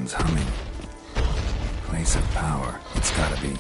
Someone's humming. Place of power. It's gotta be.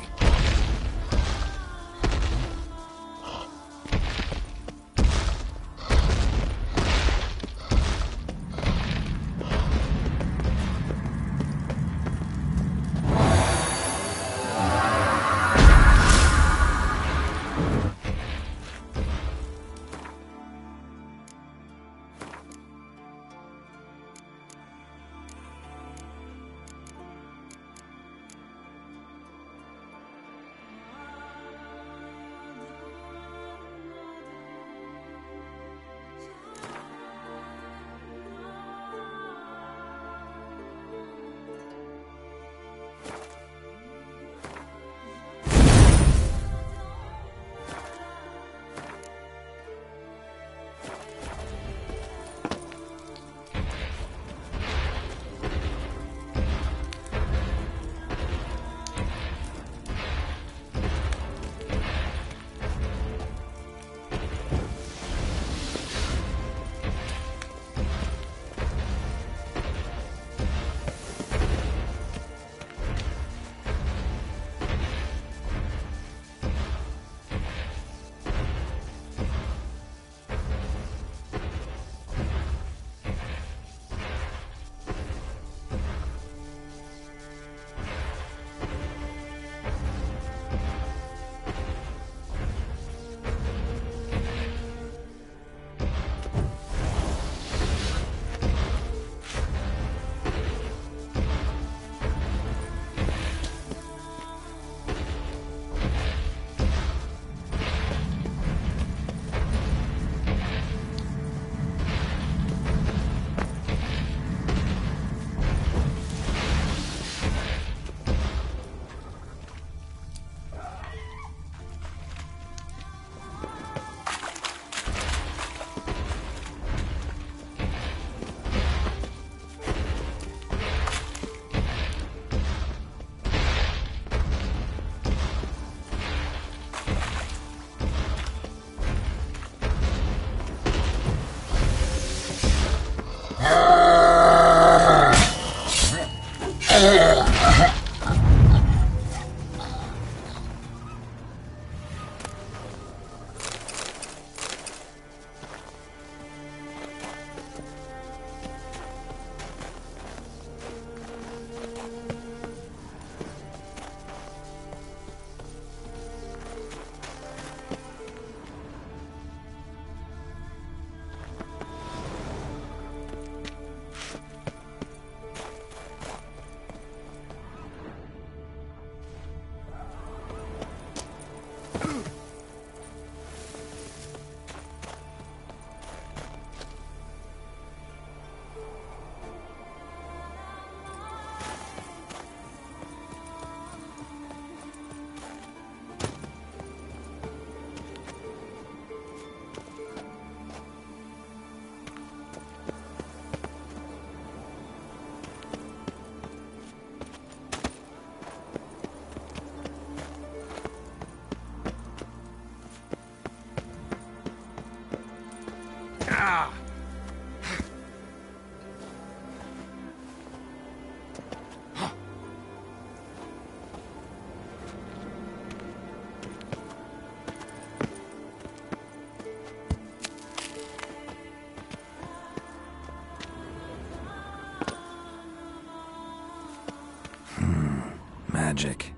Magic.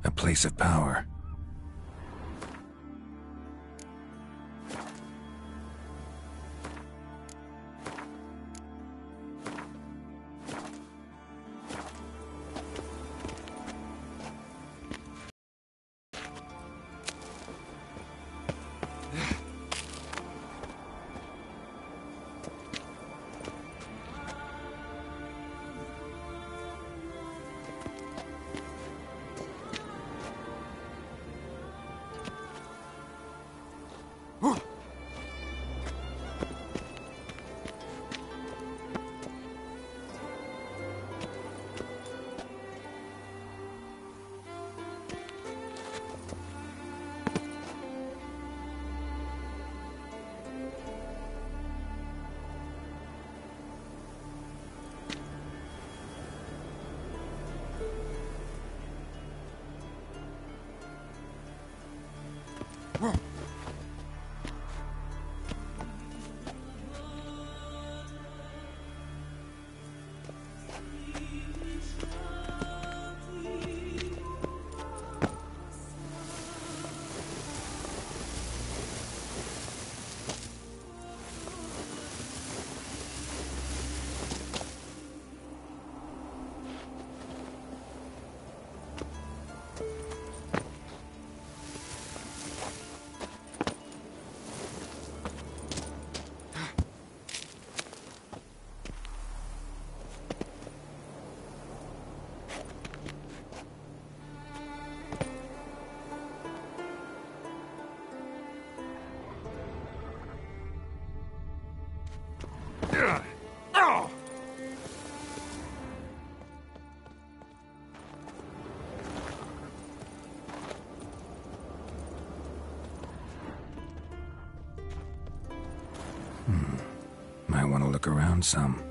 A place of power. Might want to look around some.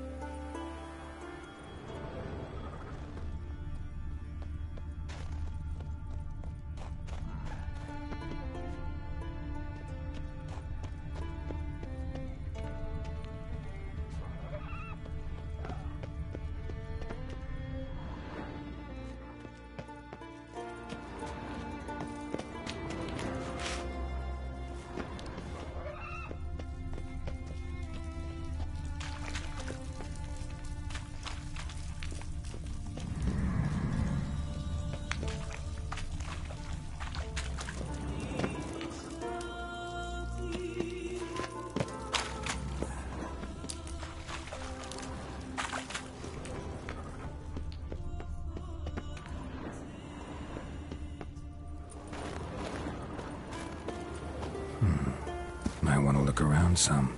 Might want to look around some.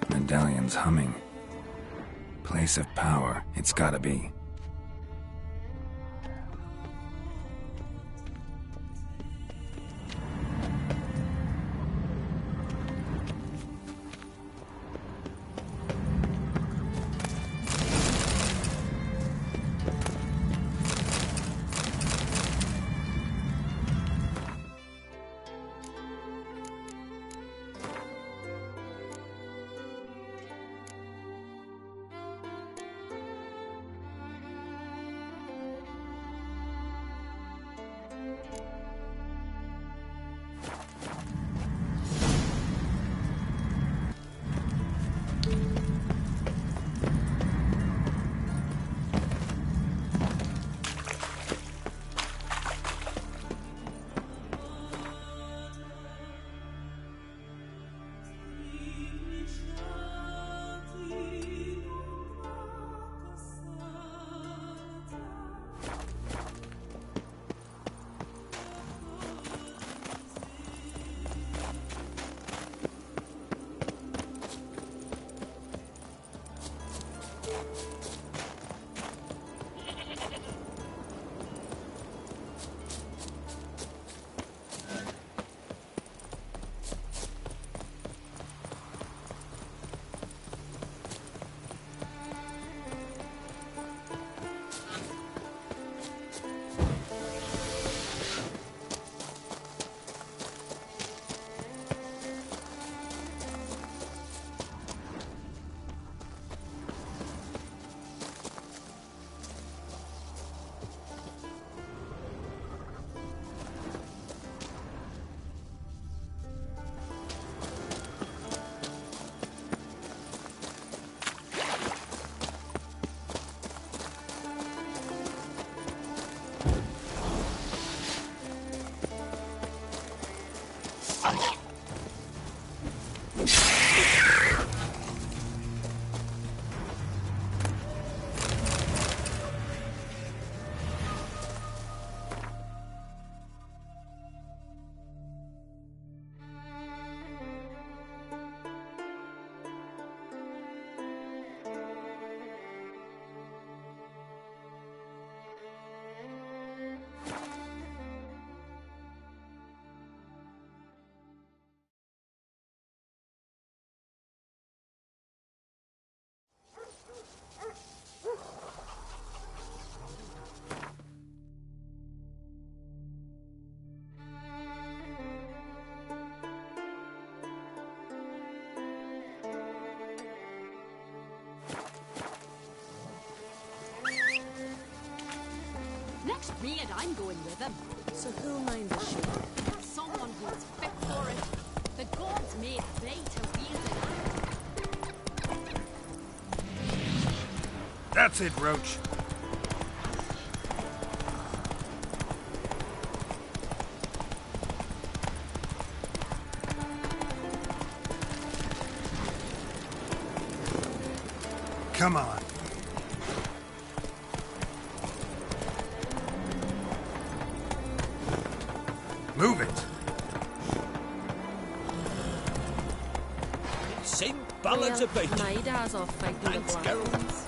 Medallion's humming. Place of power, it's gotta be. me and I'm going with him. So who'll mind the show? Someone who's fit for it. The gods made way to wield it. That's it, Roach. Come on. Move it. Same balance about you. My dad's off fighting the Thanks, black girl. ones.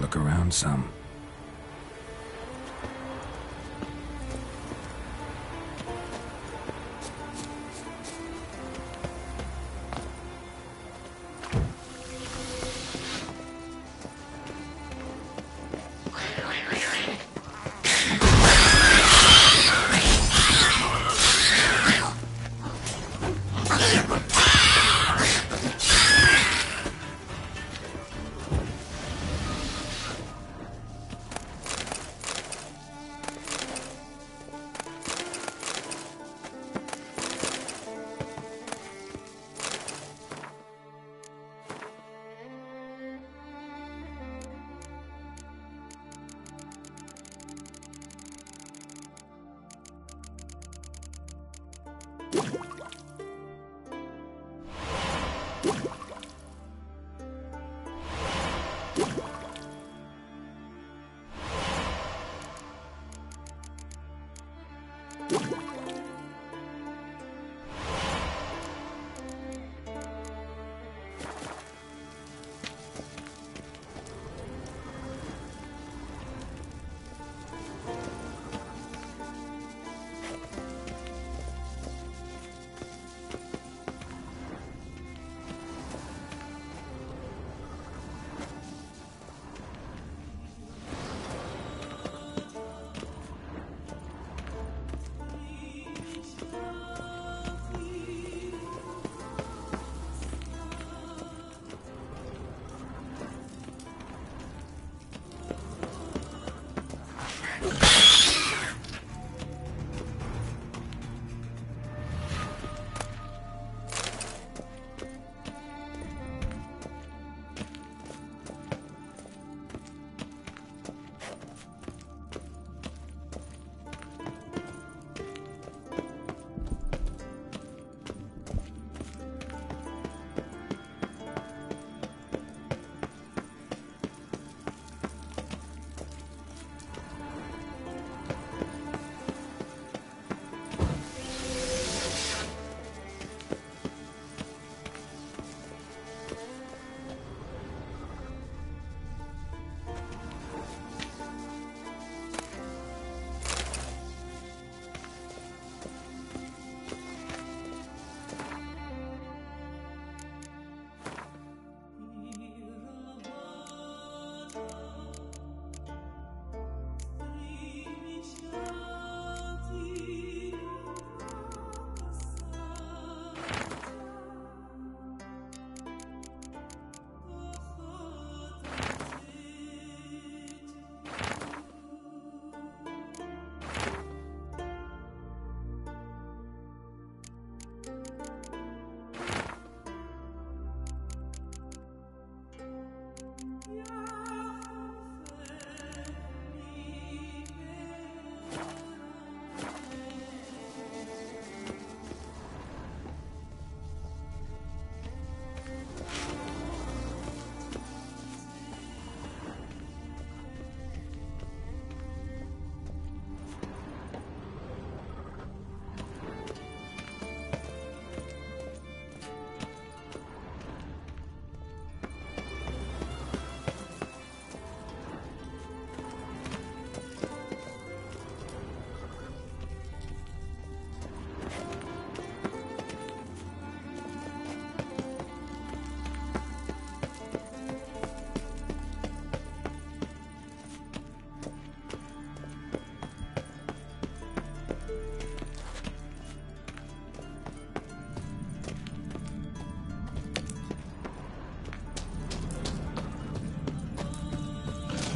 Look around some.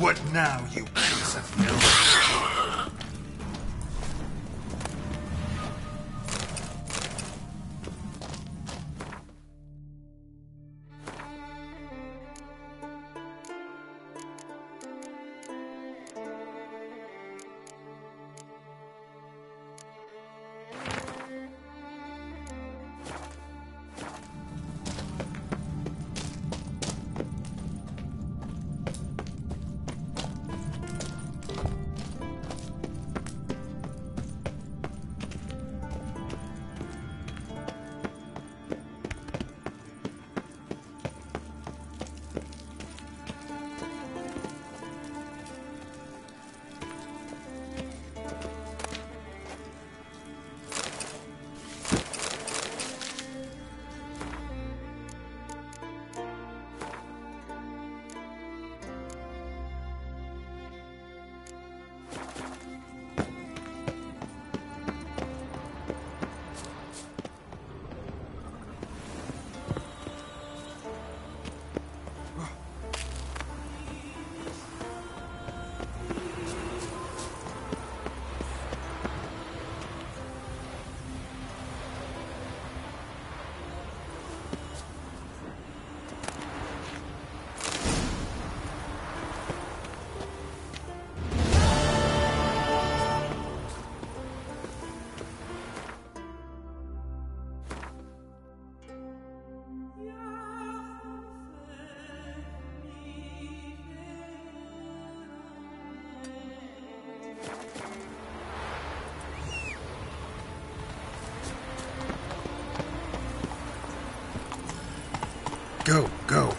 What now, you piece of filth? Go, go.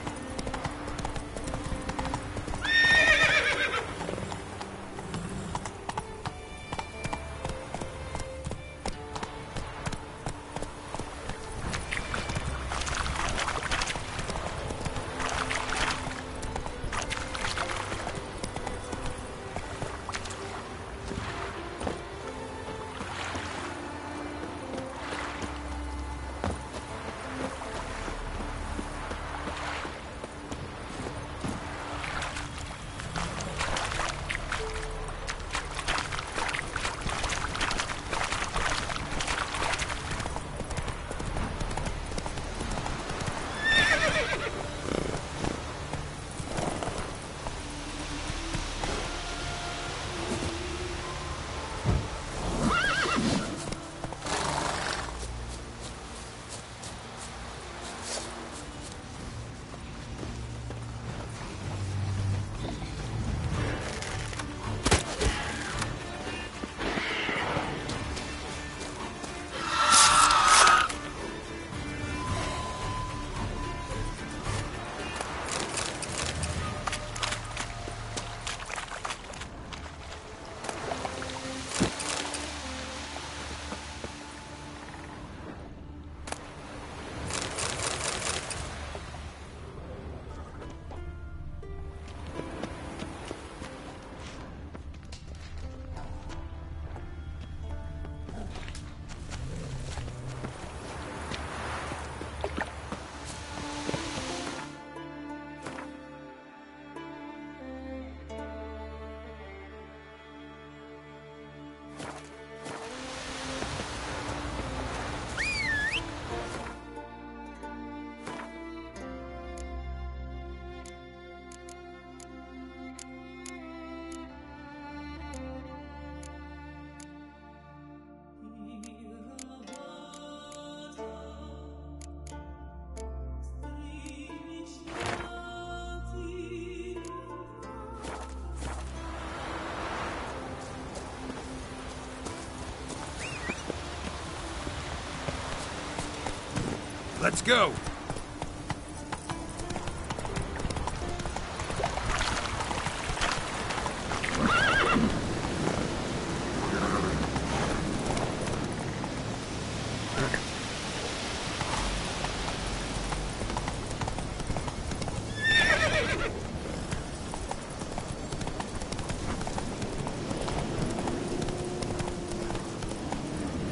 Let's go!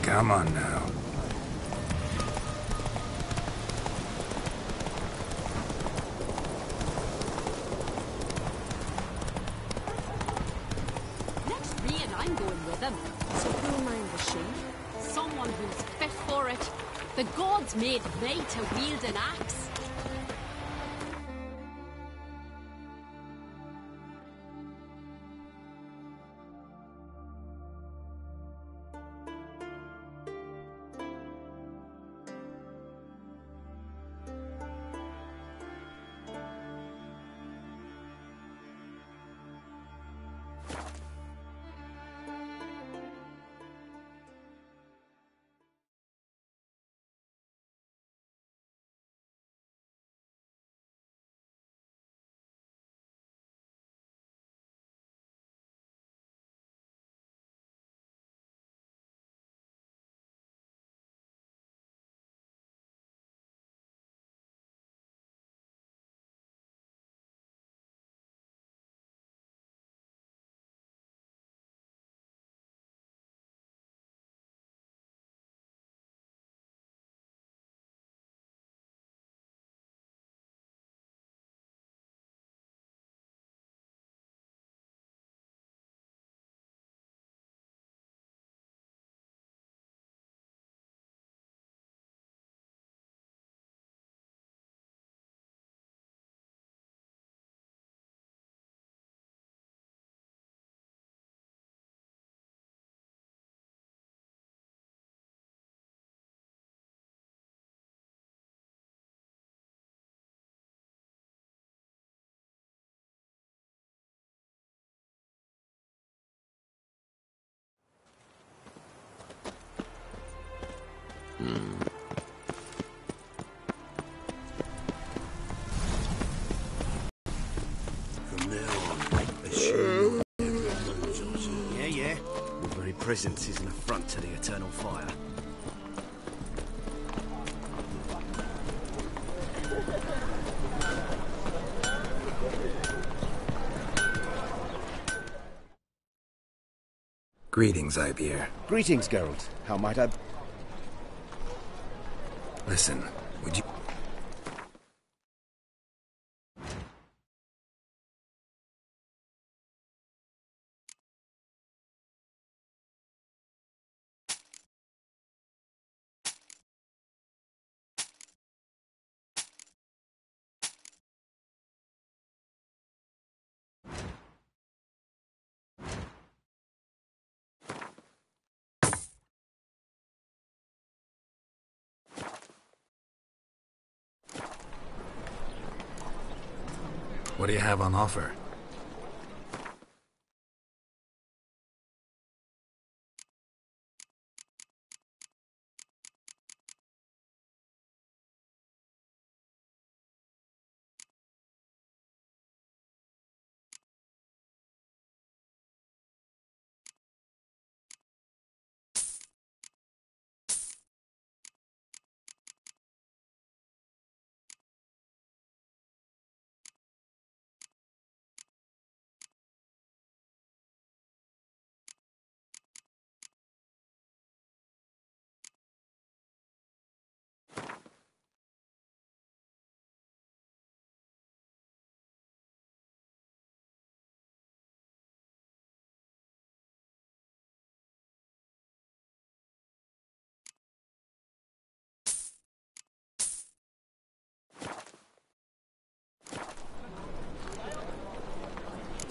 Come on now. The gods made me to wield an axe. From now on, assume everyone moves on. Yeah, yeah. Your very presence is an affront to the eternal fire. Greetings, Ibeer. Greetings, Geralt. How might I... Listen, would you... What do you have on offer?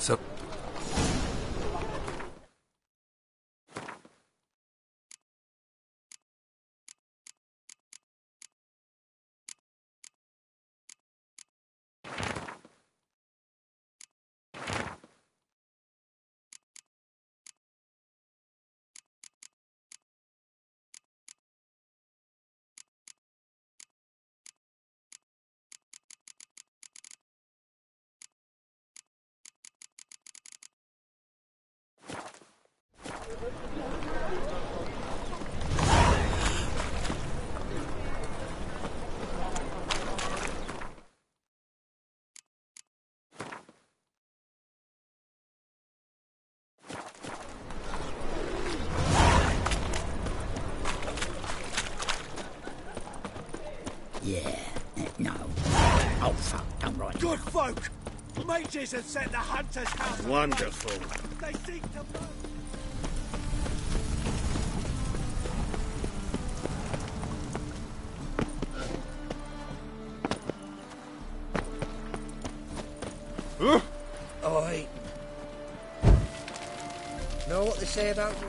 So... Yeah, no. Oh, fuck, don't write. Good folk! Mages have set the hunter's house. Wonderful. They seek to murder. Oi. Know what they say about you?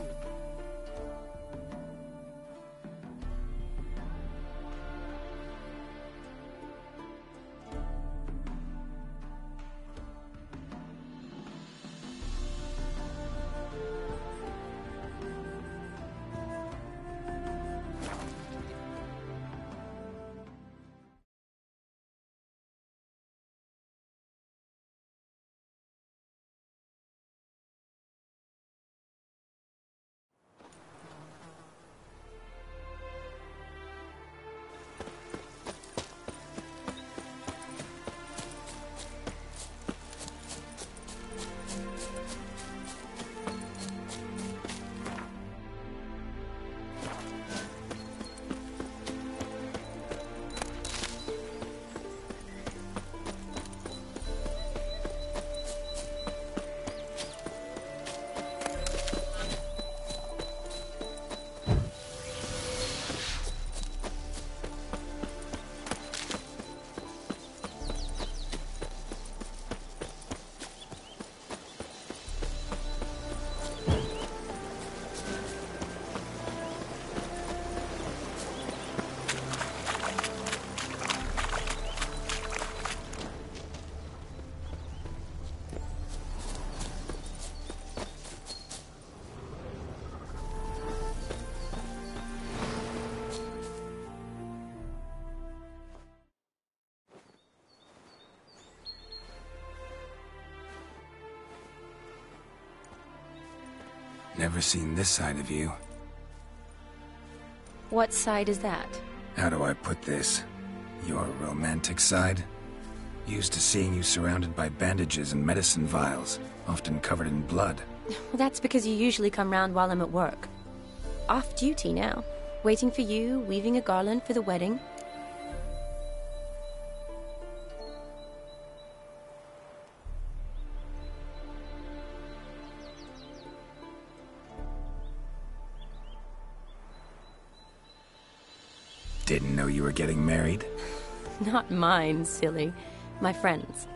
Never seen this side of you. What side is that? How do I put this? Your romantic side? Used to seeing you surrounded by bandages and medicine vials, often covered in blood. Well, that's because you usually come round while I'm at work. Off duty now. Waiting for you, weaving a garland for the wedding. Didn't know you were getting married? Not mine, silly. My friend's.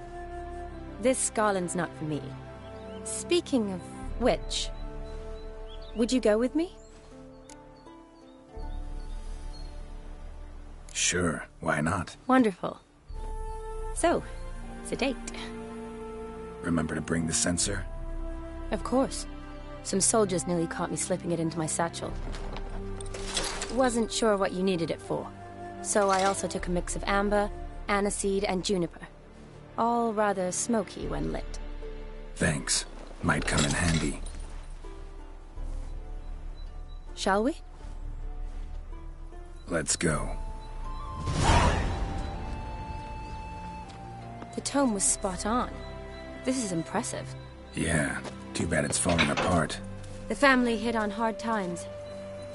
This garland's not for me. Speaking of which, would you go with me? Sure, why not? Wonderful. So, it's a date. Remember to bring the censer? Of course. Some soldiers nearly caught me slipping it into my satchel. Wasn't sure what you needed it for, so I also took a mix of amber, aniseed, and juniper. All rather smoky when lit. Thanks. Might come in handy. Shall we? Let's go. The tome was spot on. This is impressive. Yeah, too bad it's falling apart. The family hit on hard times.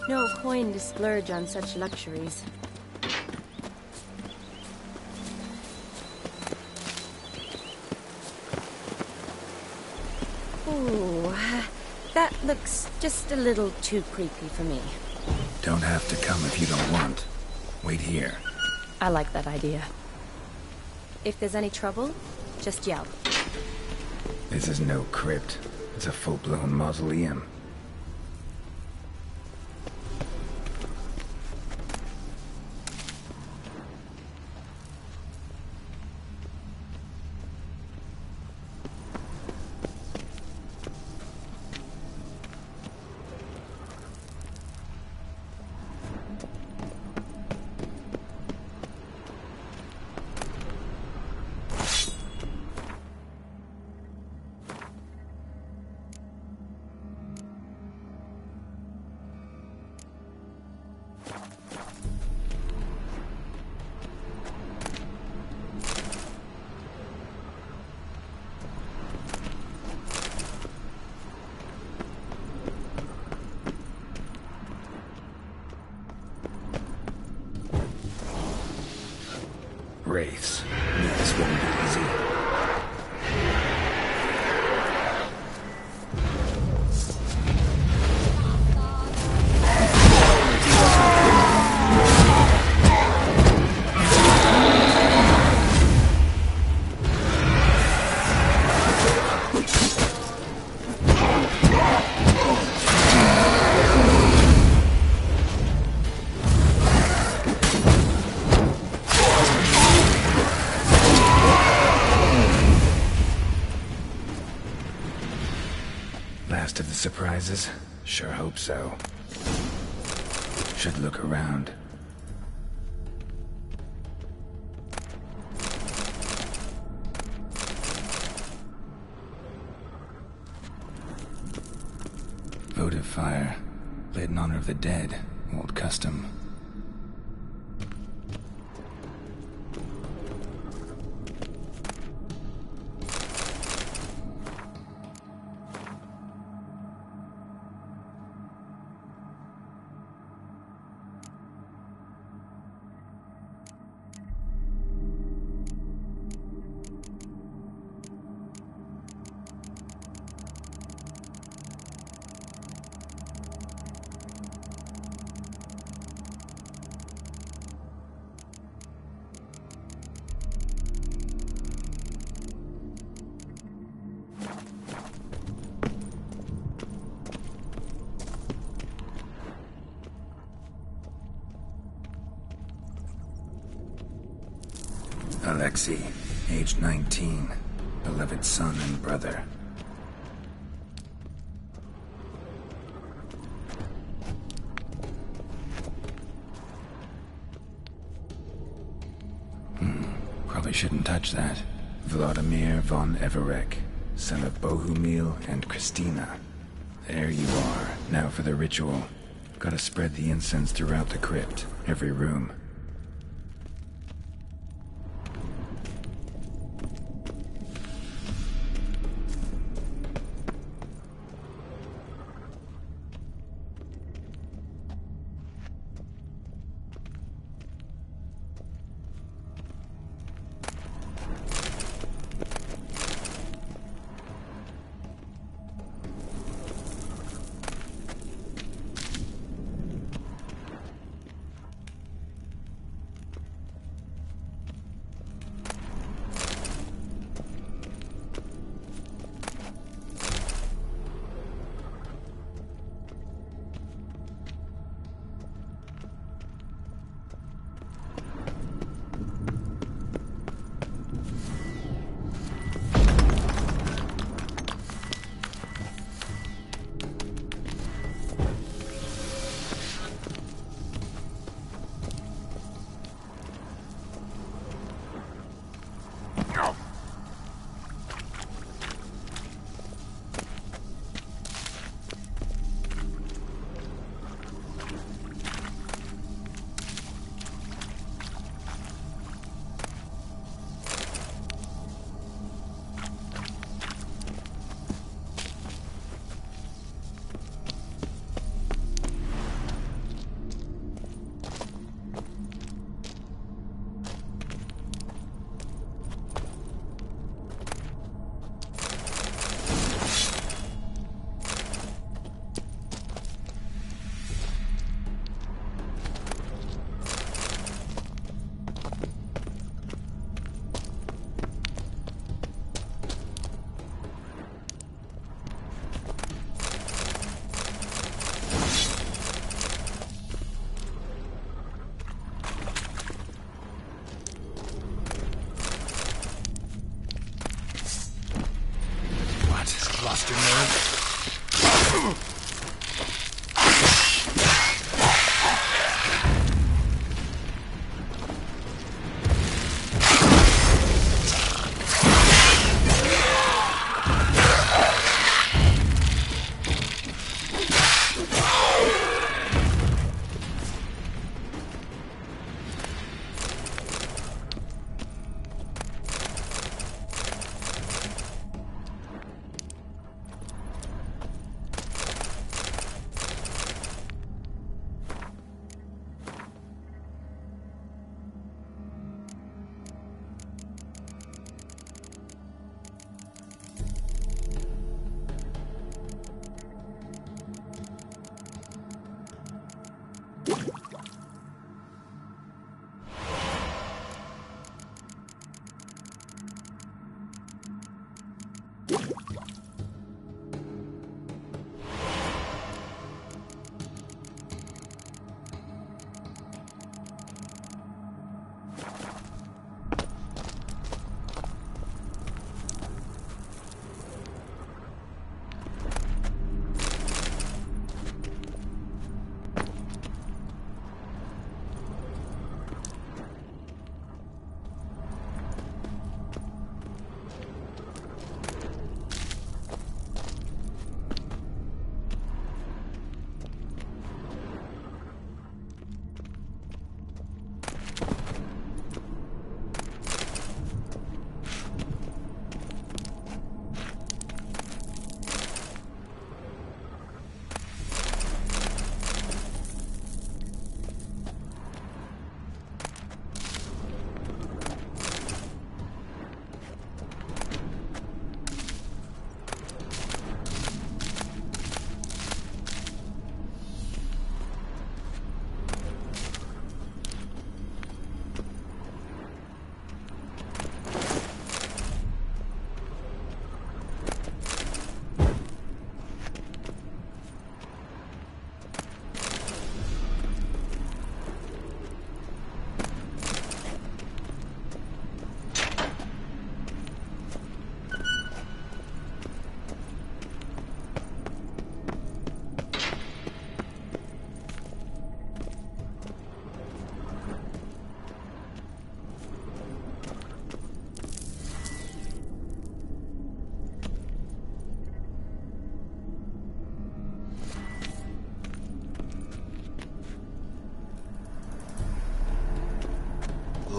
No coin to splurge on such luxuries. Ooh, that looks just a little too creepy for me. Don't have to come if you don't want. Wait here. I like that idea. If there's any trouble, just yell. This is no crypt. It's a full-blown mausoleum. Wraiths. Knew this wouldn't be easy. surprises? Sure hope so. Should look around. Votive fire. Lit in honor of the dead. Old custom. Alexei, age 19, beloved son and brother. Probably shouldn't touch that. Vladimir von Everek, son of Bohumil and Christina. There you are. Now for the ritual. Gotta spread the incense throughout the crypt, every room. Lost your nerve?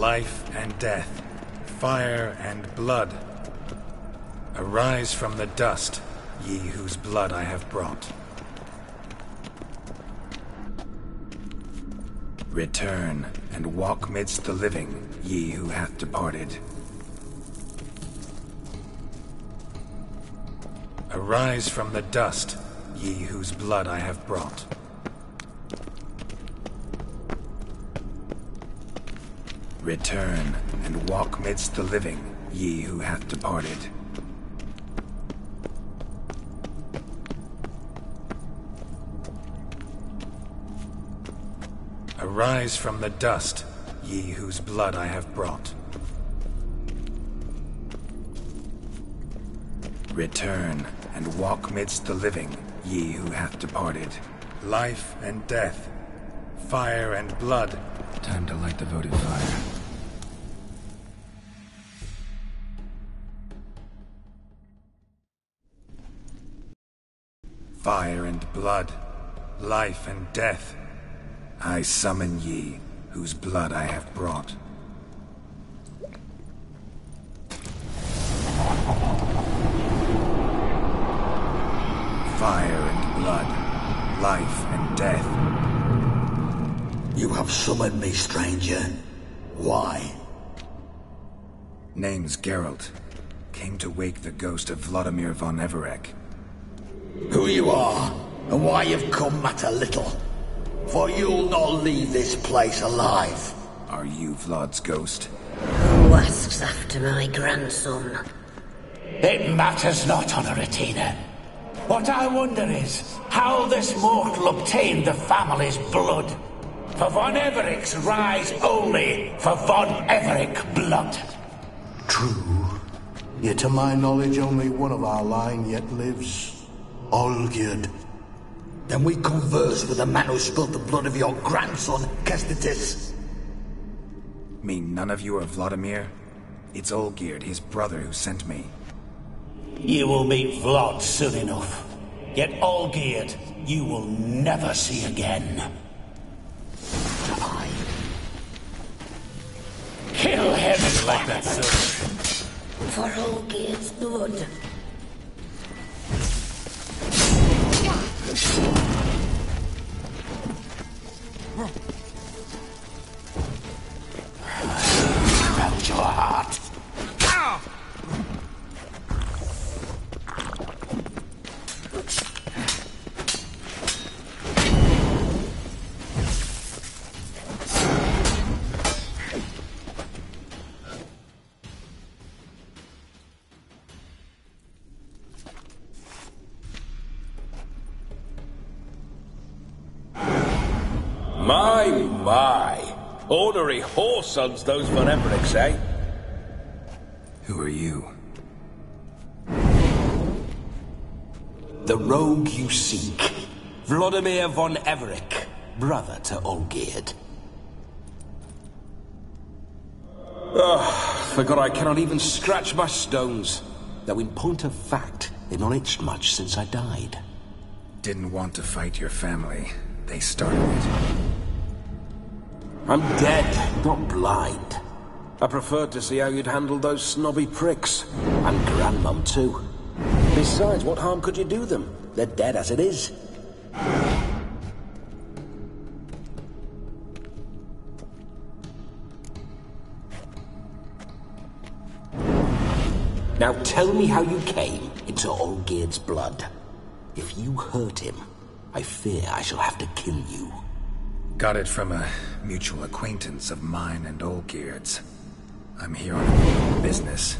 life and death, fire and blood. Arise from the dust, ye whose blood I have brought. Return, and walk midst the living, ye who hath departed. Arise from the dust, ye whose blood I have brought. Return, and walk midst the living, ye who hath departed. Arise from the dust, ye whose blood I have brought. Return, and walk midst the living, ye who hath departed. Life and death, fire and blood. Time to light the votive fire. Fire and blood, life and death. I summon ye, whose blood I have brought. Fire and blood, life and death. You have summoned me, stranger. Why? Name's Geralt. Came to wake the ghost of Vladimir von Everec. Who you are, and why you've come matter little. For you'll not leave this place alive. Are you Vlad's ghost? Who asks after my grandson? It matters not, Honoratina. What I wonder is how this mortal obtained the family's blood. For von Everec's rise only for von Everec blood. True. Yet to my knowledge only one of our line yet lives. Olgierd. Then we converse with the man who spilled the blood of your grandson, Kestetis. Mean none of you are Vladimir? It's Olgierd, his brother, who sent me. You will meet Vlad soon enough. Yet Olgierd, you will never see again. Kill him like that, sir. For Olgierd's blood. Melt your heart. My. Ornery whoresons those von Everecs, eh? Who are you? The rogue you seek. Vladimir von Everec, brother to Olgierd. Forgot I cannot even scratch my stones. Though in point of fact, they've not itched much since I died. Didn't want to fight your family. They started it. I'm dead, not blind. I preferred to see how you'd handle those snobby pricks. And Grandmum, too. Besides, what harm could you do them? They're dead as it is. Now tell me how you came into Olgierd's blood. If you hurt him, I fear I shall have to kill you. Got it from a mutual acquaintance of mine and Olgierd's. I'm here on business.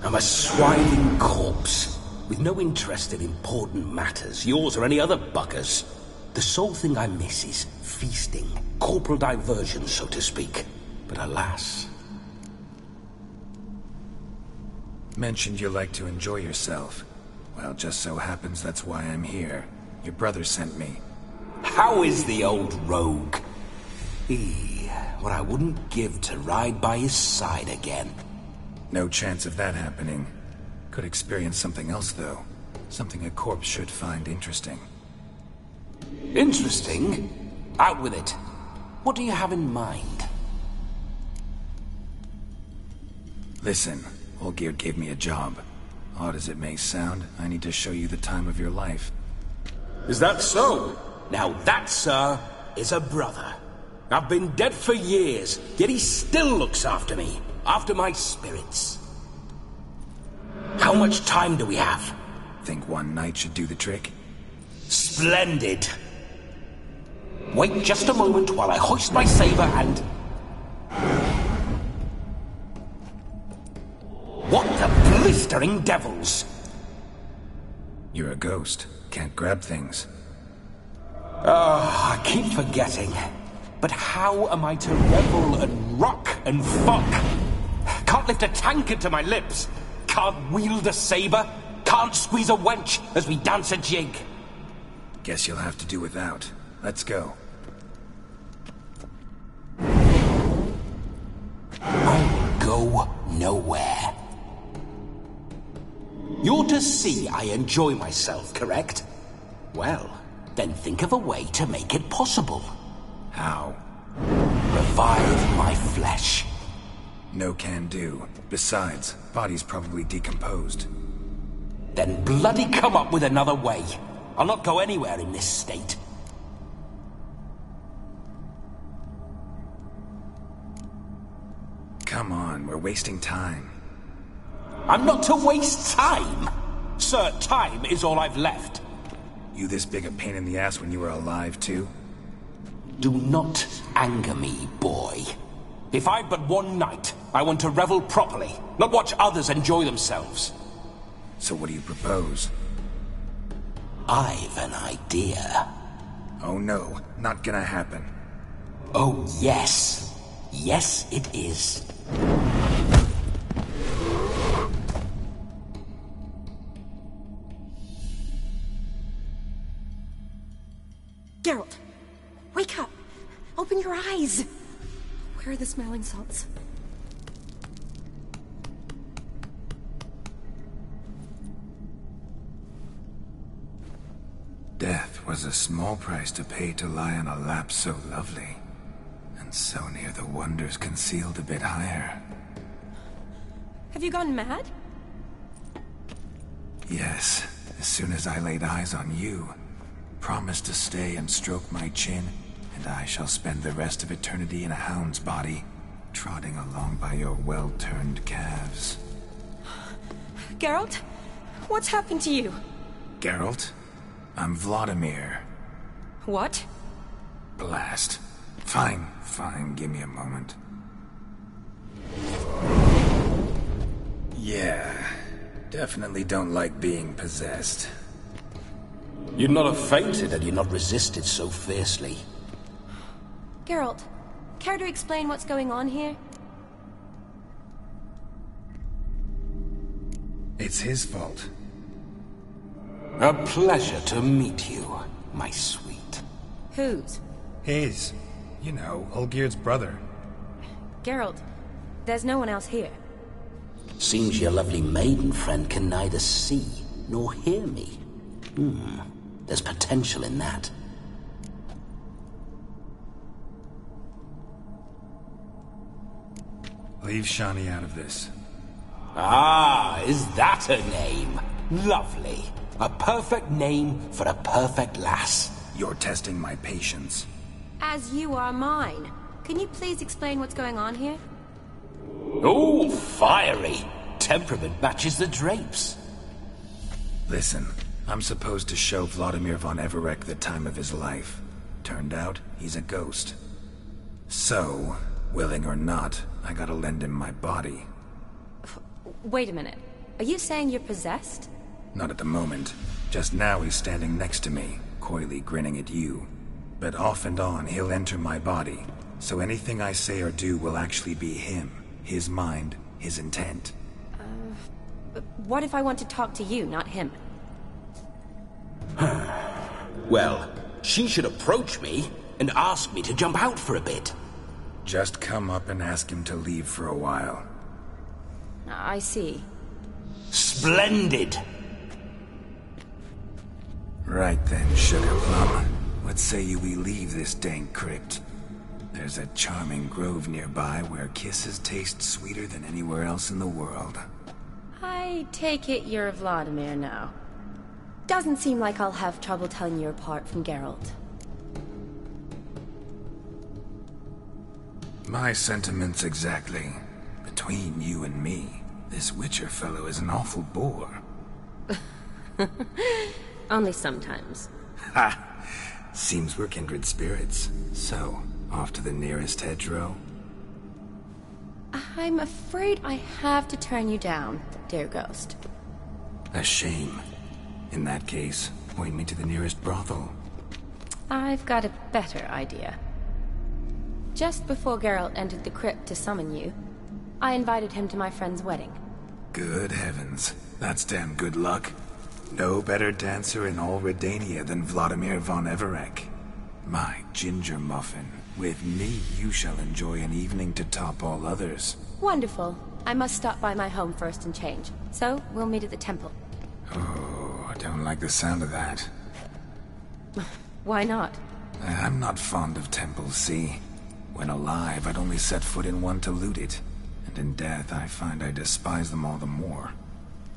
I'm a swiding corpse, with no interest in important matters, yours or any other buggers. The sole thing I miss is feasting, corporal diversion, so to speak. But alas... Mentioned you like to enjoy yourself. Well, just so happens that's why I'm here. Your brother sent me. How is the old rogue? What I wouldn't give to ride by his side again. No chance of that happening. Could experience something else, though. Something a corpse should find interesting. Interesting? Out with it. What do you have in mind? Listen, Olgierd gave me a job. Odd as it may sound, I need to show you the time of your life. Is that so? Now that, sir, is a brother. I've been dead for years, yet he still looks after me, after my spirits. How much time do we have? Think one night should do the trick? Splendid! Wait just a moment while I hoist my saber and... What the blistering devils? You're a ghost. Can't grab things. I keep forgetting. But how am I to revel and rock and fuck? Can't lift a tank into my lips. Can't wield a saber. Can't squeeze a wench as we dance a jig. Guess you'll have to do without. Let's go. I'll go nowhere. You're to see I enjoy myself, correct? Well, then think of a way to make it possible. How? Revive my flesh. No can do. Besides, body's probably decomposed. Then bloody come up with another way. I'll not go anywhere in this state. Come on, we're wasting time. I'm not to waste time! Sir, time is all I've left. You this big a pain in the ass when you were alive, too? Do not anger me, boy. If I've but one night, I want to revel properly, not watch others enjoy themselves. So what do you propose? I've an idea. Oh no, not gonna happen. Oh yes. Yes, it is. Geralt, wake up! Open your eyes! Where are the smelling salts? Death was a small price to pay to lie on a lap so lovely, and so near the wonders concealed a bit higher. Have you gone mad? Yes, as soon as I laid eyes on you, promised to stay and stroke my chin, and I shall spend the rest of eternity in a hound's body, trotting along by your well-turned calves. Geralt? What's happened to you? Geralt? I'm Vladimir. What? Blast. Fine, give me a moment. Yeah, definitely don't like being possessed. You'd not have fainted had you not resisted so fiercely. Geralt, care to explain what's going on here? It's his fault. A pleasure to meet you, my sweet. Whose? His. You know, Olgierd's brother. Geralt, there's no one else here. Seems your lovely maiden friend can neither see nor hear me. There's potential in that. Leave Shani out of this. Ah, is that a name? Lovely. A perfect name for a perfect lass. You're testing my patience. As you are mine. Can you please explain what's going on here? Oh, fiery. Temperament matches the drapes. Listen, I'm supposed to show Vladimir von Everec the time of his life. Turned out, he's a ghost. So, willing or not, I gotta lend him my body. Wait a minute. Are you saying you're possessed? Not at the moment. Just now he's standing next to me, coyly grinning at you. But off and on, he'll enter my body. So anything I say or do will actually be him. His mind, his intent. What if I want to talk to you, not him? Well, she should approach me and ask me to jump out for a bit. Just come up and ask him to leave for a while. I see. Splendid! Right then, Sugar Plum. What say you we leave this dank crypt? There's a charming grove nearby where kisses taste sweeter than anywhere else in the world. I take it you're Vladimir now. Doesn't seem like I'll have trouble telling you apart from Geralt. My sentiments exactly. Between you and me, this Witcher fellow is an awful bore. Only sometimes. Ha! Seems we're kindred spirits. So, off to the nearest hedgerow? I'm afraid I have to turn you down, dear ghost. A shame. In that case, point me to the nearest brothel. I've got a better idea. Just before Geralt entered the crypt to summon you, I invited him to my friend's wedding. Good heavens. That's damn good luck. No better dancer in all Redania than Vladimir von Everec. My ginger muffin. With me, you shall enjoy an evening to top all others. Wonderful. I must stop by my home first and change. So, we'll meet at the temple. Oh, I don't like the sound of that. Why not? I'm not fond of temples, see? When alive, I'd only set foot in one to loot it. And in death, I find I despise them all the more.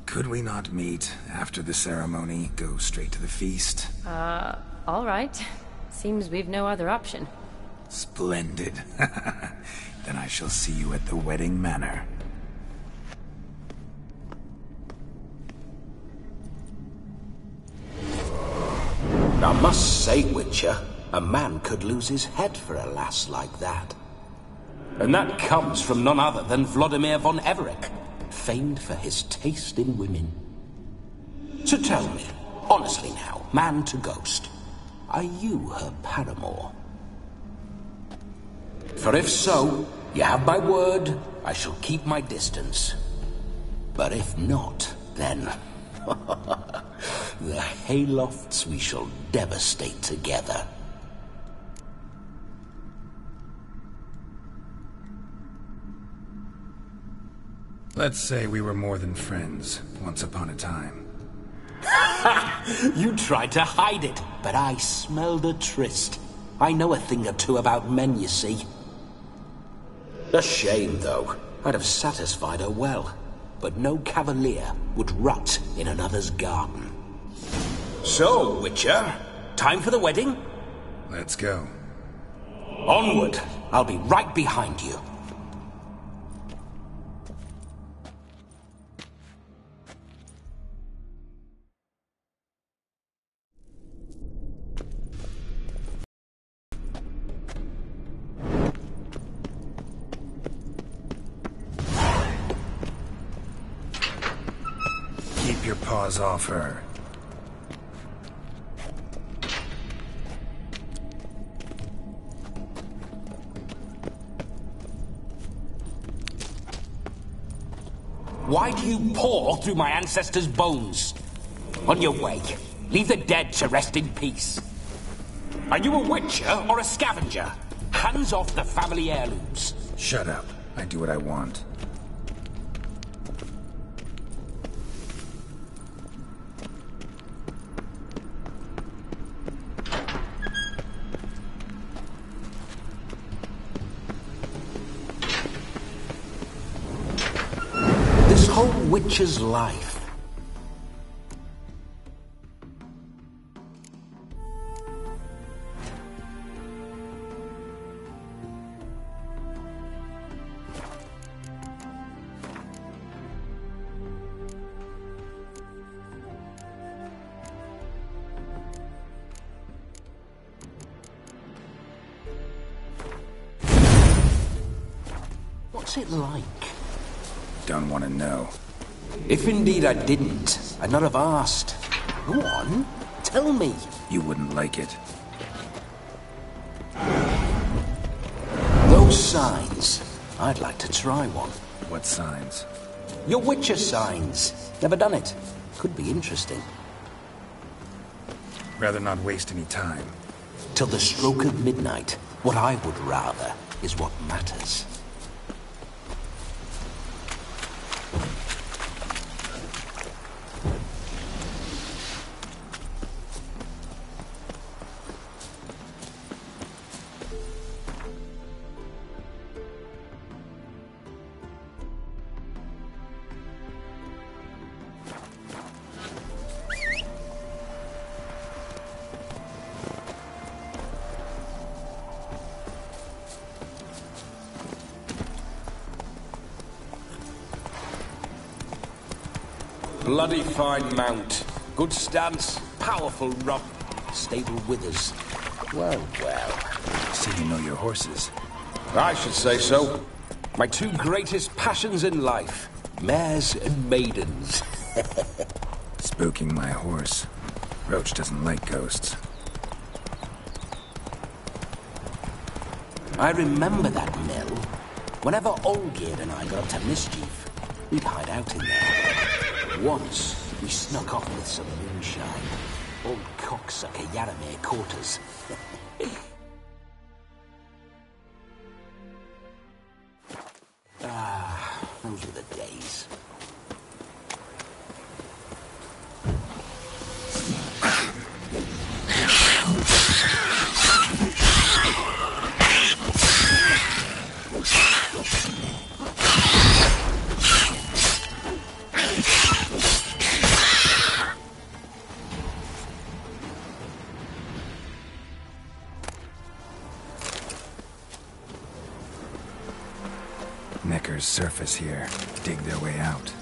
Could we not meet after the ceremony, go straight to the feast? All right. Seems we've no other option. Splendid. Then I shall see you at the wedding manor. I must say, Witcher, a man could lose his head for a lass like that. And that comes from none other than Vladimir von Everec, famed for his taste in women. So tell me, honestly now, man to ghost, are you her paramour? For if so, you have my word, I shall keep my distance. But if not, then... the haylofts we shall devastate together. Let's say we were more than friends, once upon a time. You tried to hide it, but I smelled a tryst. I know a thing or two about men, you see. A shame, though. I'd have satisfied her well. But no cavalier would rot in another's garden. So, Witcher, time for the wedding? Let's go. Onward. I'll be right behind you. Keep your paws off her. Why do you paw through my ancestors' bones? On your way. Leave the dead to rest in peace. Are you a witcher or a scavenger? Hands off the family heirlooms. Shut up. I do what I want. This whole witcher's life. What's it like? Don't want to know. If indeed I didn't, I'd not have asked. Go on, tell me. You wouldn't like it. Those signs. I'd like to try one. What signs? Your Witcher signs. Never done it. Could be interesting. Rather not waste any time. Till the stroke of midnight, what I would rather is what matters. Bloody fine mount. Good stance, powerful rump, stable withers. Well, well. So you know your horses. I should say so. My two greatest passions in life. Mares and maidens. Spooking my horse. Roach doesn't like ghosts. I remember that mill. Whenever Olgierd and I got up to mischief, we'd hide out in there. Once, we snuck off with some moonshine. Old cocksucker Yaramir caught us. Those were the days. Neckers surface here, dig their way out.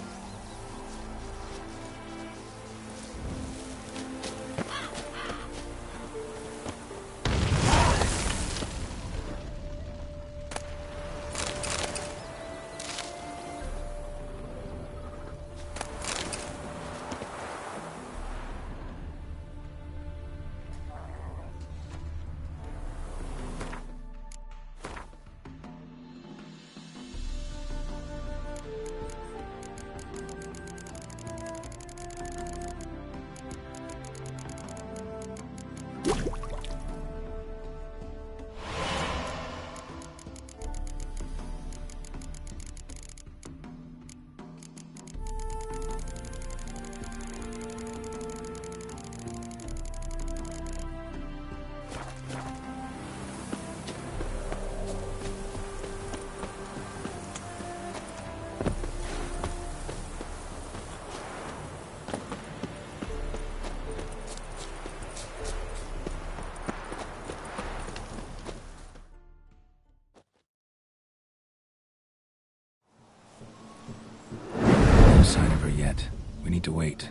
No sign of her yet. We need to wait.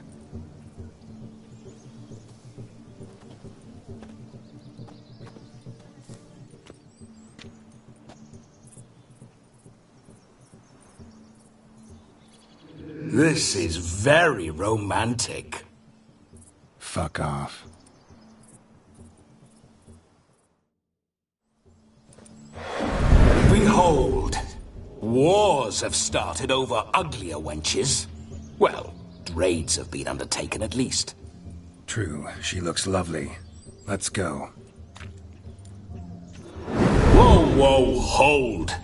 This is very romantic. Fuck off. Behold, wars have started over uglier wenches. Well, raids have been undertaken at least. True, she looks lovely. Let's go. Whoa, whoa, hold.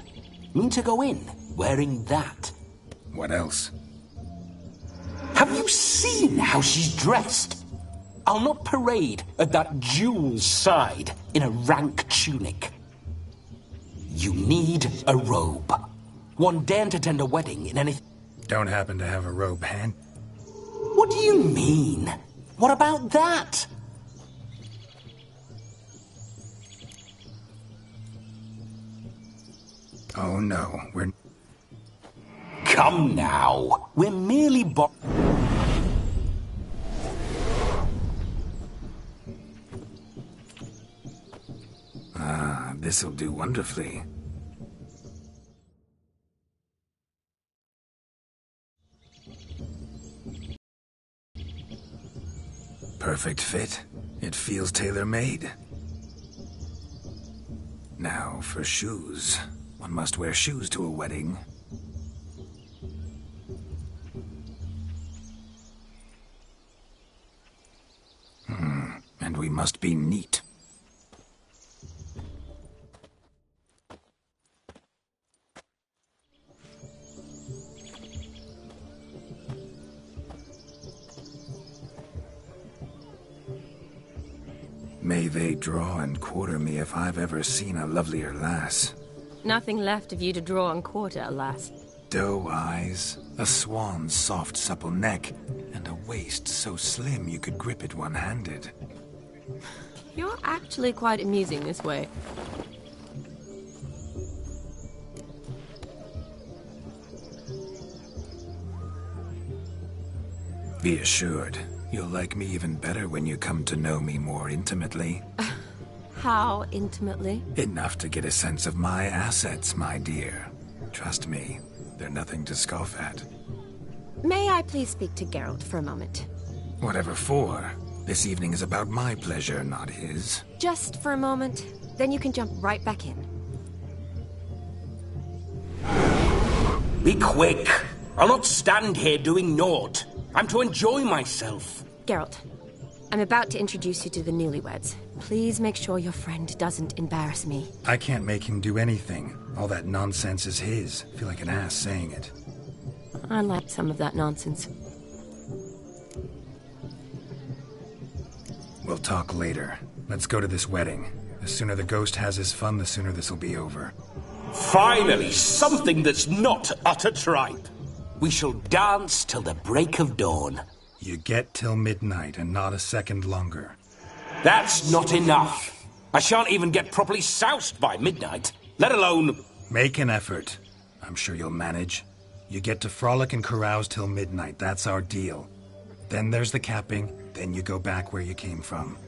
Mean to go in, wearing that? What else? Have you seen how she's dressed? I'll not parade at that jewel's side in a rank tunic. You need a robe. One daren't attend a wedding in anything. Don't happen to have a robe hand? What do you mean? What about that? Oh no, we're... Come now. We're merely Ah, this'll do wonderfully. Perfect fit. It feels tailor-made. Now for shoes. One must wear shoes to a wedding. And we must be neat. May they draw and quarter me if I've ever seen a lovelier lass. Nothing left of you to draw and quarter, alas. Doe eyes, a swan's soft supple neck, and a waist so slim you could grip it one-handed. You're actually quite amusing this way. Be assured, you'll like me even better when you come to know me more intimately. How intimately? Enough to get a sense of my assets, my dear. Trust me, they're nothing to scoff at. May I please speak to Geralt for a moment? Whatever for. This evening is about my pleasure, not his. Just for a moment, then you can jump right back in. Be quick! I'll not stand here doing naught. I'm to enjoy myself. Geralt, I'm about to introduce you to the newlyweds. Please make sure your friend doesn't embarrass me. I can't make him do anything. All that nonsense is his. I feel like an ass saying it. I like some of that nonsense. We'll talk later. Let's go to this wedding. The sooner the ghost has his fun, the sooner this'll be over. Finally, something that's not utter tripe. We shall dance till the break of dawn. You get till midnight and not a second longer. That's not enough. I shan't even get properly soused by midnight, let alone... Make an effort. I'm sure you'll manage. You get to frolic and carouse till midnight. That's our deal. Then there's the capping. Then you go back where you came from.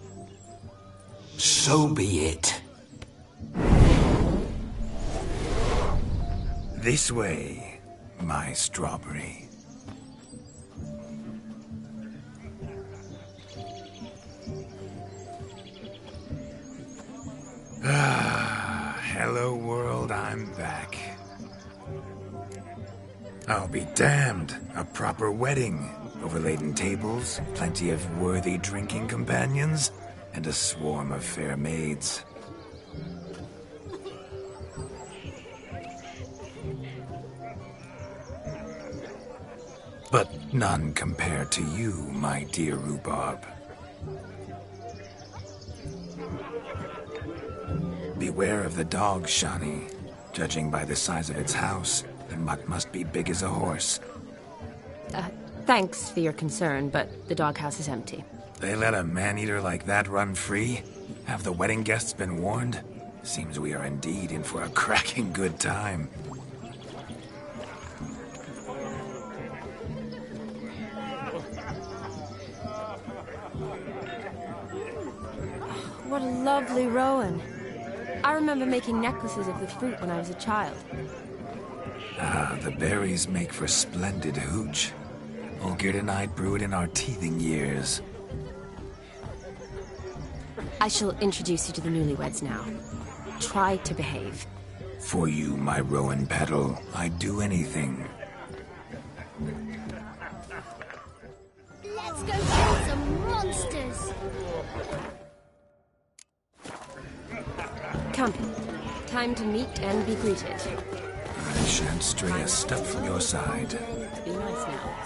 So be it. This way, my strawberry. Hello world, I'm back. I'll be damned. A proper wedding. Overladen tables, plenty of worthy drinking companions, and a swarm of fair maids. But none compared to you, my dear rhubarb. Beware of the dog, Shani. Judging by the size of its house, the mutt must be big as a horse. Thanks for your concern, but the doghouse is empty. They let a man-eater like that run free? Have the wedding guests been warned? Seems we are indeed in for a cracking good time. What a lovely rowan. I remember making necklaces of the fruit when I was a child. Ah, the berries make for splendid hooch. Olgierd and I brewed in our teething years. I shall introduce you to the newlyweds now. Try to behave. For you, my rowan petal, I'd do anything. Let's go kill some monsters! Come. Time to meet and be greeted. I shan't stray a step from your side. Be nice now.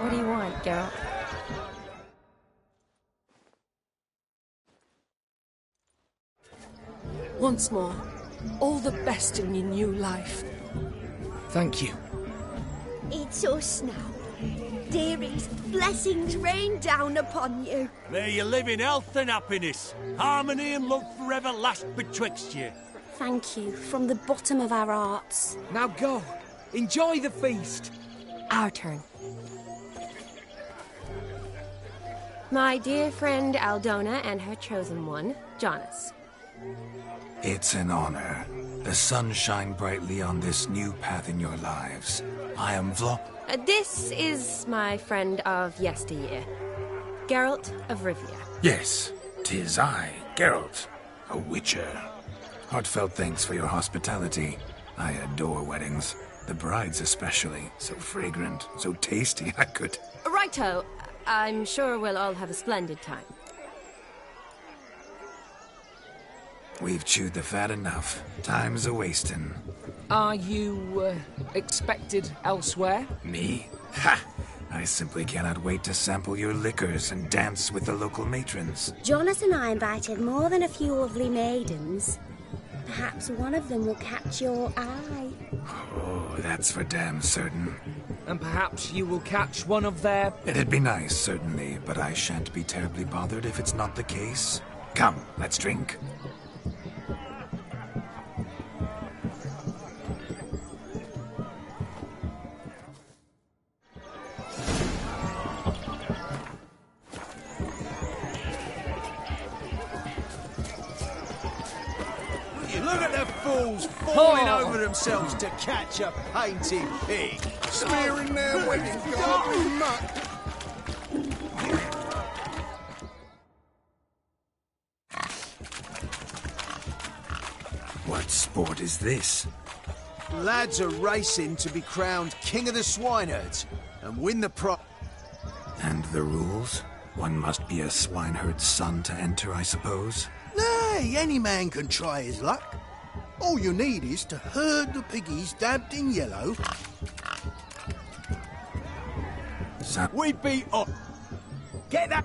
What do you want, Geralt? Once more, all the best in your new life. Thank you. It's us now. Dearies, blessings rain down upon you. May you live in health and happiness. Harmony and love forever last betwixt you. Thank you from the bottom of our hearts. Now go. Enjoy the feast. Our turn. My dear friend Aldona and her chosen one, Jonas. It's an honor. The sun shine brightly on this new path in your lives. I am This is my friend of yesteryear, Geralt of Rivia. Yes, 'tis I, Geralt, a witcher. Heartfelt thanks for your hospitality. I adore weddings. The brides especially. So fragrant, so tasty, I could... Righto. I'm sure we'll all have a splendid time. We've chewed the fat enough. Time's a-wasting. Are you, expected elsewhere? Me? Ha! I simply cannot wait to sample your liquors and dance with the local matrons. Jonas and I invited more than a few lovely maidens. Perhaps one of them will catch your eye. Oh, that's for damn certain. And perhaps you will catch one of their... It'd be nice, certainly, but I shan't be terribly bothered if it's not the case. Come, let's drink. fools falling over themselves to catch a painted pig. Smearing their wedding garb with muck. What sport is this? Lads are racing to be crowned King of the Swineherds and win the And the rules? One must be a swineherd's son to enter, I suppose? Nay, any man can try his luck. All you need is to herd the piggies dabbed in yellow. We beat up. Get that.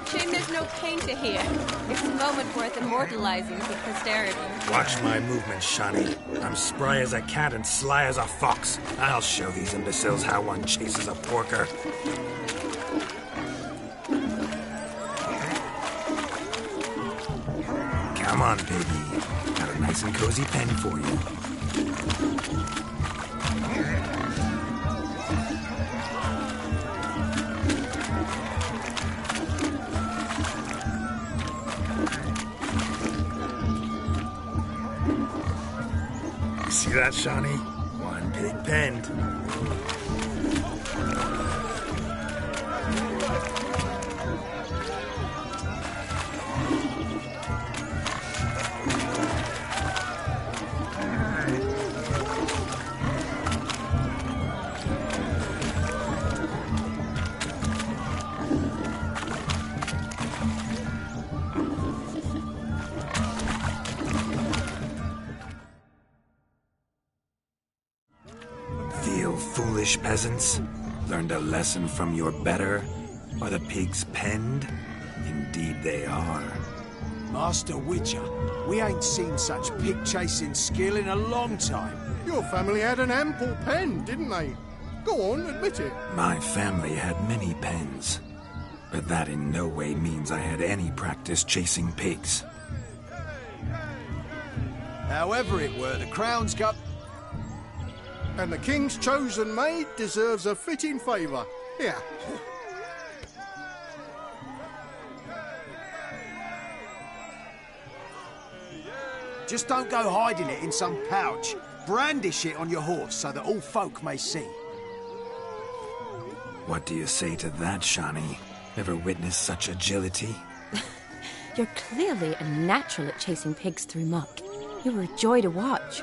Shame there's no painter here. It's a moment worth immortalizing for posterity. Watch my movements, Shani. I'm spry as a cat and sly as a fox. I'll show these imbeciles how one chases a porker. Come on, baby. Got a nice and cozy pen for you. See that, Shani? One big pen. Foolish peasants, learned a lesson from your better? Are the pigs penned? Indeed they are. Master Witcher, we ain't seen such pig-chasing skill in a long time. Your family had an ample pen, didn't they? Go on, admit it. My family had many pens, but that in no way means I had any practice chasing pigs. However it were, the crown's got... And the king's chosen maid deserves a fitting favour. Here. Just don't go hiding it in some pouch. Brandish it on your horse so that all folk may see. What do you say to that, Shani? Ever witnessed such agility? You're clearly a natural at chasing pigs through muck. You were a joy to watch.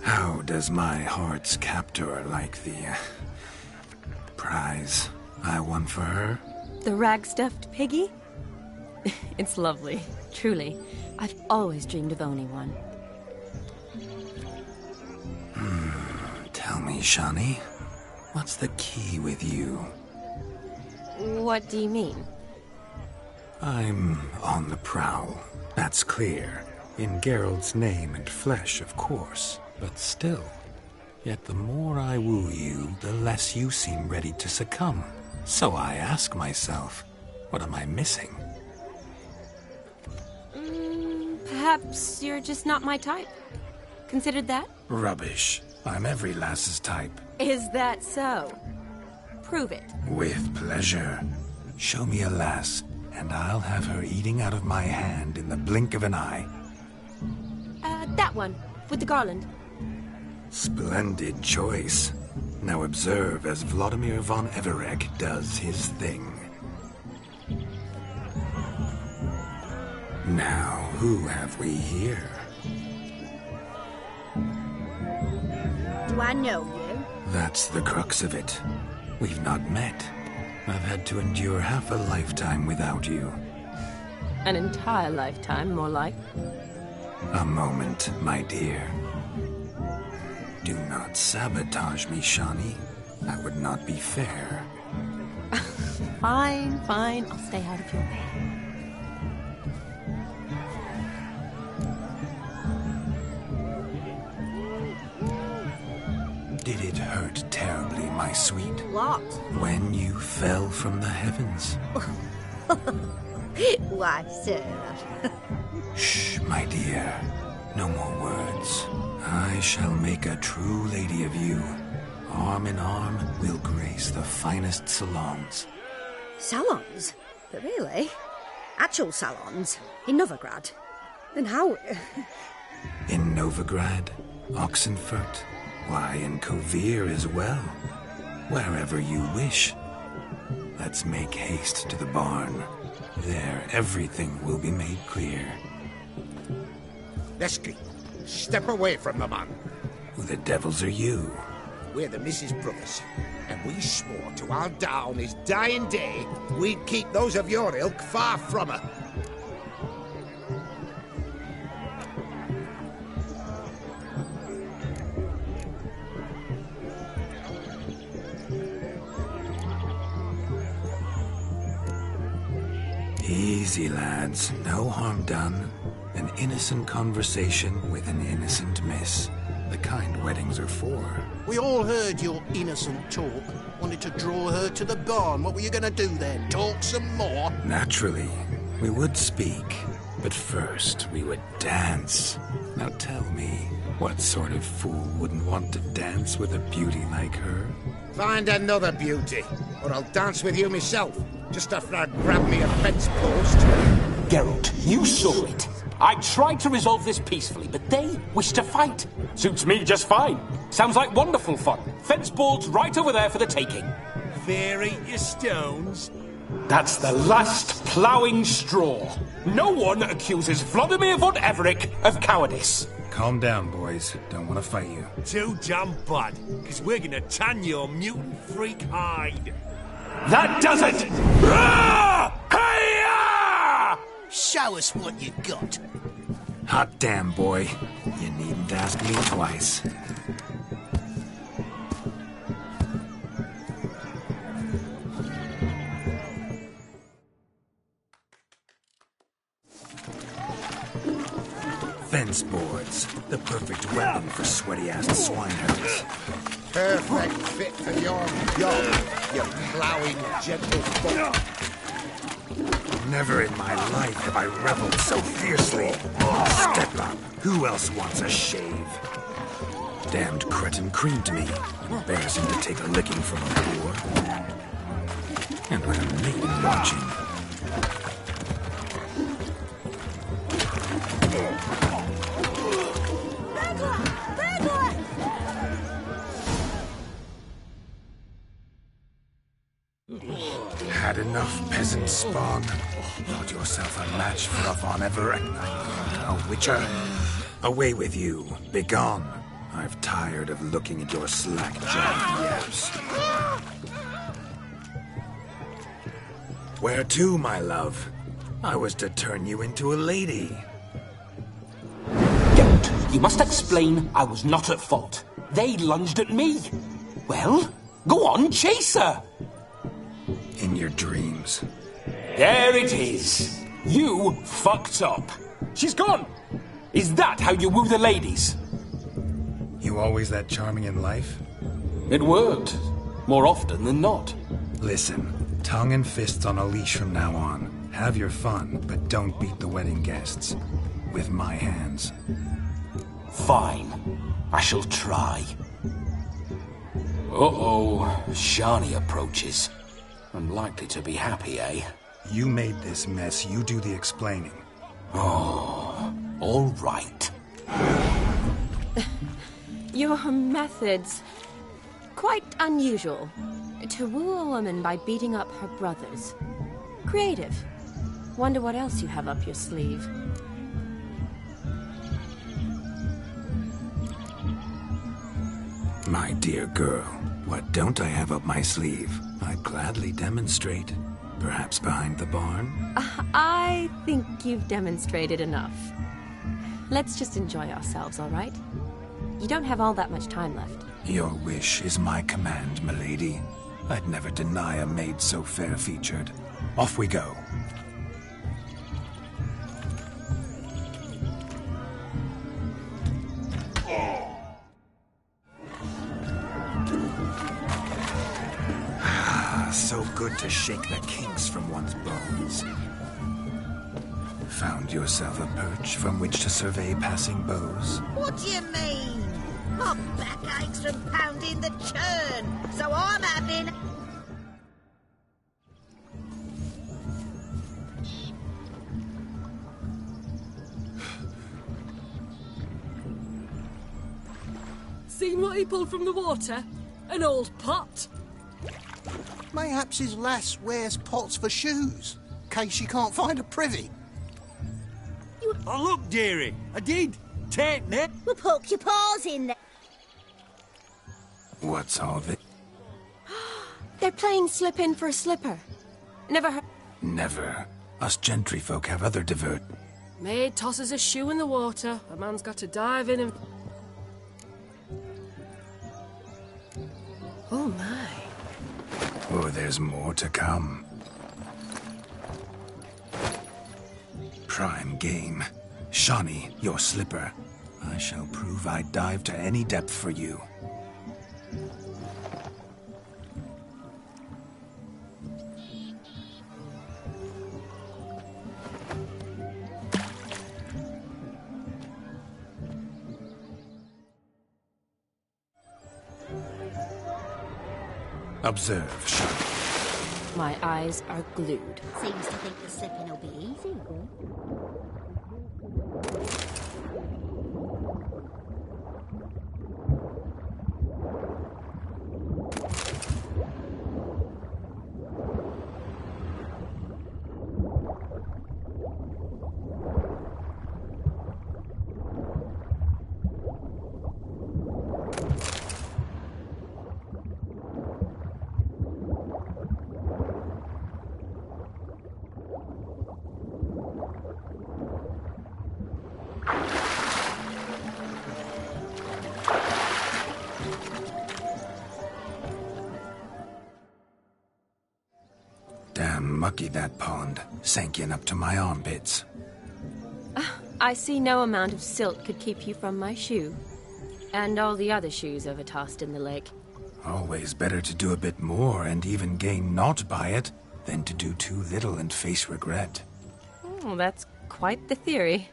How does my heart's captor like the prize I won for her? The rag-stuffed piggy? It's lovely, truly. I've always dreamed of owning one. Tell me, Shani, what's the key with you? What do you mean? I'm on the prowl, that's clear. In Geralt's name and flesh, of course. But still, yet the more I woo you, the less you seem ready to succumb. So I ask myself, what am I missing? Perhaps you're just not my type. Considered that? Rubbish. I'm every lass's type. Is that so? Prove it. With pleasure. Show me a lass, and I'll have her eating out of my hand in the blink of an eye. That one, with the garland. Splendid choice. Now observe as Vladimir von Everec does his thing. Now, who have we here? Do I know you? That's the crux of it. We've not met. I've had to endure half a lifetime without you. An entire lifetime, more like. A moment, my dear. Do not sabotage me, Shani. That would not be fair. Fine, fine. I'll stay out of your way. Did it hurt terribly, my sweet? What? When you fell from the heavens. Why, sir. Shh, my dear. No more words. I shall make a true lady of you. Arm in arm, we'll grace the finest salons. Salons? But really? Actual salons? In Novigrad? Then how... In Novigrad, Oxenfurt, why, in Kovir as well. Wherever you wish. Let's make haste to the barn. There, everything will be made clear. Lesky, step away from the man. Who the devils are you? We're the Mrs. Brothers, and we swore to our down his dying day we'd keep those of your ilk far from her. Easy, lads. No harm done. An innocent conversation with an innocent miss. The kind weddings are for. We all heard your innocent talk. Wanted to draw her to the barn. What were you gonna do there? Talk some more? Naturally, we would speak. But first, we would dance. Now tell me, what sort of fool wouldn't want to dance with a beauty like her? Find another beauty, or I'll dance with you myself, just after I grab me a fence post. Geralt, you saw it. I tried to resolve this peacefully, but they wish to fight. Suits me just fine. Sounds like wonderful fun. Fence boards right over there for the taking. Fear eat your stones. That's the last ploughing straw. No one accuses Vladimir von Everec of cowardice. Calm down, boys. Don't want to fight you. Too damn bad, because we're gonna tan your mutant freak hide. That does it! Hi-ya! Show us what you got. Hot damn, boy. You needn't ask me twice. Fence boards. The perfect weapon for sweaty-assed swineherds. Perfect fit for your job, you ploughing gentle foot. Never in my life have I reveled so fiercely. Step up. Who else wants a shave? Damned cretin creamed me. Embarrassing to take a licking from a boor. And with a maiden watching. Had enough, peasant spawn. Thought yourself a match for a Von Everett. A witcher. Away with you. Begone. I've tired of looking at your slack-jawed yaps. Where to, my love? I was to turn you into a lady. Geralt, you must explain I was not at fault. They lunged at me. Well, go on, chase her. In your dreams. There it is. You fucked up. She's gone. Is that how you woo the ladies? You always that charming in life? It worked. More often than not. Listen, tongue and fists on a leash from now on. Have your fun, but don't beat the wedding guests. With my hands. Fine. I shall try. Uh-oh. Shani approaches. Unlikely to be happy, eh? You made this mess. You do the explaining. Oh, all right. Your methods... quite unusual. To woo a woman by beating up her brothers. Creative. Wonder what else you have up your sleeve. My dear girl, what don't I have up my sleeve? I'd gladly demonstrate. Perhaps behind the barn? I think you've demonstrated enough. Let's just enjoy ourselves, all right? You don't have all that much time left. Your wish is my command, milady. I'd never deny a maid so fair-featured. Off we go. So good to shake the kinks from one's bones. Found yourself a perch from which to survey passing bows? What do you mean? My back aches from pounding the churn, so I'm having... Seen what he pulled from the water? An old pot. Mayhaps his lass wears pots for shoes, in case she can't find a privy. Oh, look, dearie, I did. Take it. Well, poke your paws in there. What's all this? They're playing slip in for a slipper. Never heard... Never. Us gentry folk have other divert. Maid tosses a shoe in the water. A man's got to dive in and... Oh, my. Oh, there's more to come. Prime game. Shawnee, your slipper. I shall prove I'd dive to any depth for you. Observe, Shawnee. My eyes are glued. Seems to think the slipping will be easy. Damn mucky that pond. Sank in up to my armpits. I see no amount of silt could keep you from my shoe. And all the other shoes overtossed in the lake. Always better to do a bit more and even gain naught by it than to do too little and face regret. Oh, that's quite the theory.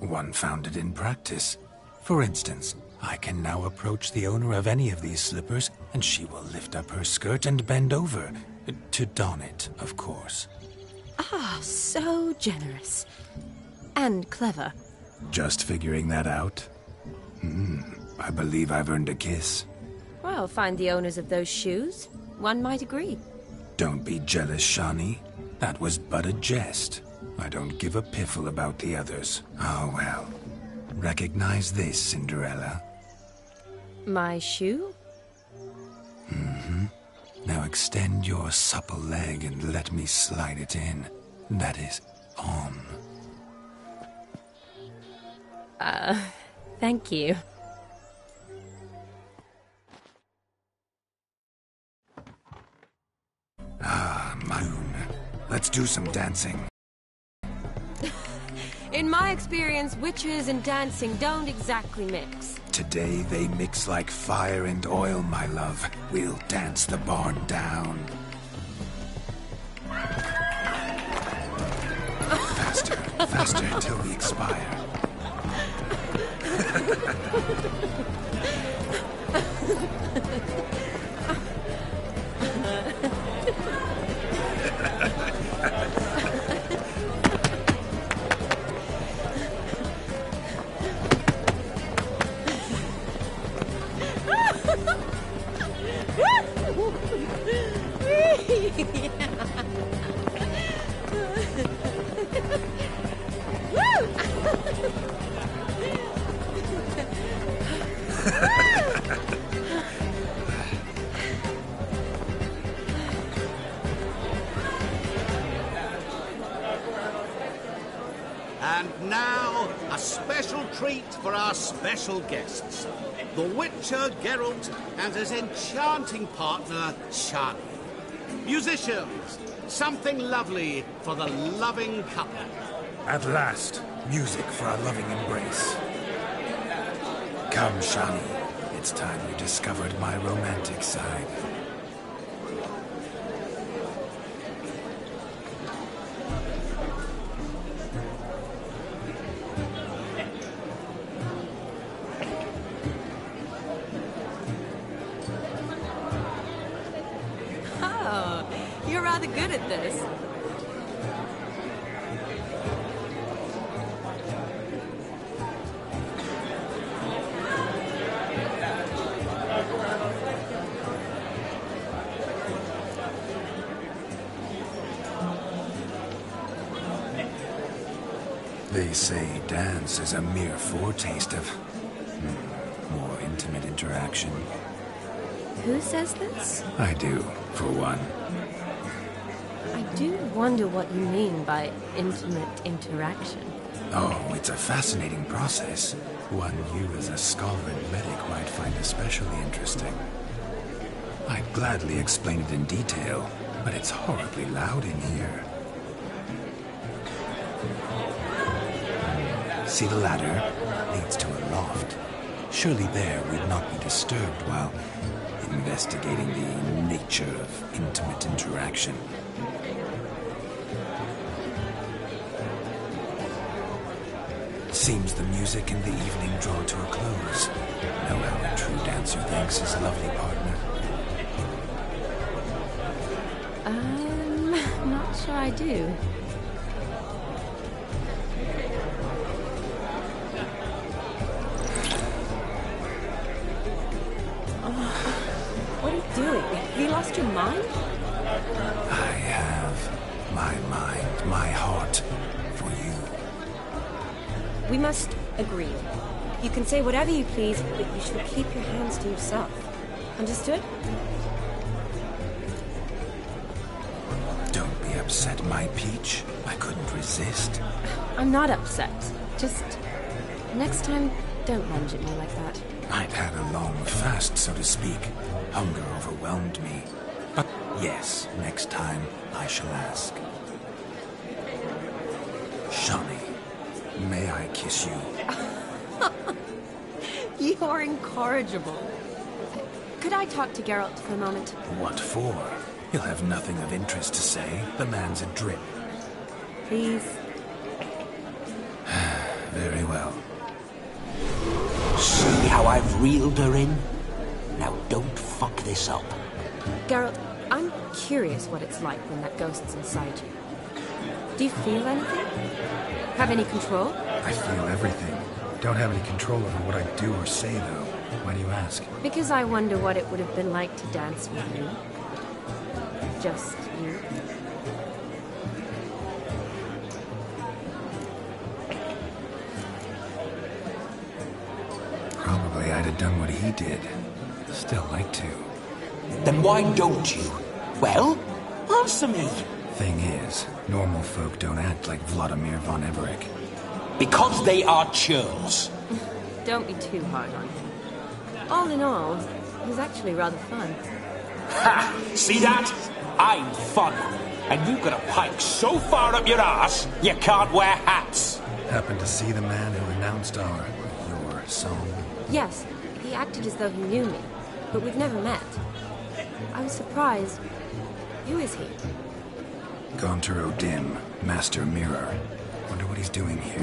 One founded in practice. For instance, I can now approach the owner of any of these slippers, and she will lift up her skirt and bend over. To don it, of course. Ah, so generous. And clever. Just figuring that out? I believe I've earned a kiss. Well, find the owners of those shoes. One might agree. Don't be jealous, Shawnee. That was but a jest. I don't give a piffle about the others. Oh, well. Recognize this, Cinderella. My shoe? Now extend your supple leg and let me slide it in. That is, on. Thank you. Ah, Maun. Let's do some dancing. In my experience, witches and dancing don't exactly mix. Today they mix like fire and oil, my love. We'll dance the barn down. Faster, faster till we expire. And now, a special treat for our special guests. The Witcher Geralt and his enchanting partner, Shani. Musicians, something lovely for the loving couple. At last, music for our loving embrace. Come, Shani. It's time you discovered my romantic side. Oh, you're rather good at this. They say dance is a mere foretaste of more intimate interaction. Who says this? I do, for one. I do wonder what you mean by intimate interaction. Oh, it's a fascinating process. One you as a scholar and medic might find especially interesting. I'd gladly explain it in detail, but it's horribly loud in here. See the ladder? Leads to a loft. Surely there we'd not be disturbed while investigating the nature of intimate interaction. Seems the music and the evening draw to a close. Know how a true dancer thanks his lovely partner. Not sure I do. What are you doing? Have you lost your mind? I have my mind, my heart for you. We must agree. You can say whatever you please, but you should keep your hands to yourself. Understood? Don't be upset, my peach. I couldn't resist. I'm not upset. Just next time, don't lunge at me like that. I'd had a long fast, so to speak. Hunger overwhelmed me. But yes, next time I shall ask. Shani, may I kiss you? You're incorrigible. Could I talk to Geralt for a moment? What for? He'll have nothing of interest to say. The man's a drip. Please. Very well. See how I've reeled her in? Now don't fuck this up. Geralt, I'm curious what it's like when that ghost's inside you. Do you feel anything? Have any control? I feel everything. Don't have any control over what I do or say, though. Why do you ask? Because I wonder what it would have been like to dance with you. Just you. Probably I'd have done what he did. Still like to. Then why don't you? Well, answer me. Thing is, normal folk don't act like Vladimir von Everec. Because they are churls. Don't be too hard on him. All in all, he's actually rather fun. Ha! See that? I'm fun. And you've got a pike so far up your ass, you can't wear hats. Happened to see the man who announced your song? Yes, he acted as though he knew me, but we've never met. I was surprised. Who is he? Gaunter O'Dim, Master Mirror. Wonder what he's doing here.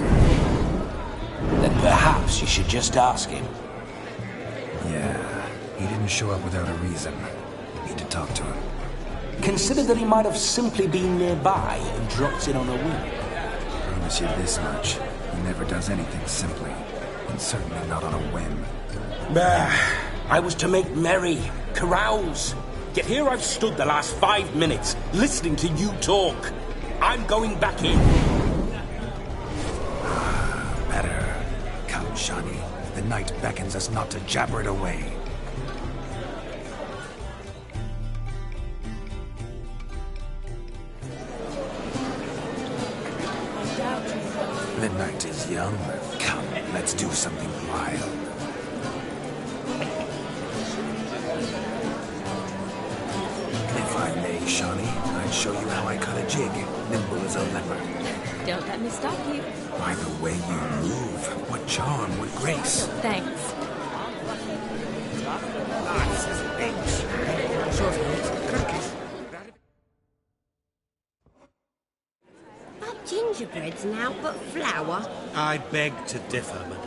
Then perhaps you should just ask him. Yeah, he didn't show up without a reason. Need to talk to him. Consider that he might have simply been nearby and dropped in on a whim. Promise you this much. He never does anything simply. And certainly not on a whim. I was to make merry, carouse. Yet here I've stood the last 5 minutes, listening to you talk. I'm going back in. Better. Come, Shani. The night beckons us not to jabber it away. The night is young. Come, let's do something wild. If I may, Shani, I'd show you how I cut a jig, nimble as a leopard. Don't let me stop you. By the way you move, what charm, what grace. Thanks. That gingerbread's now but flour. I beg to differ, madame.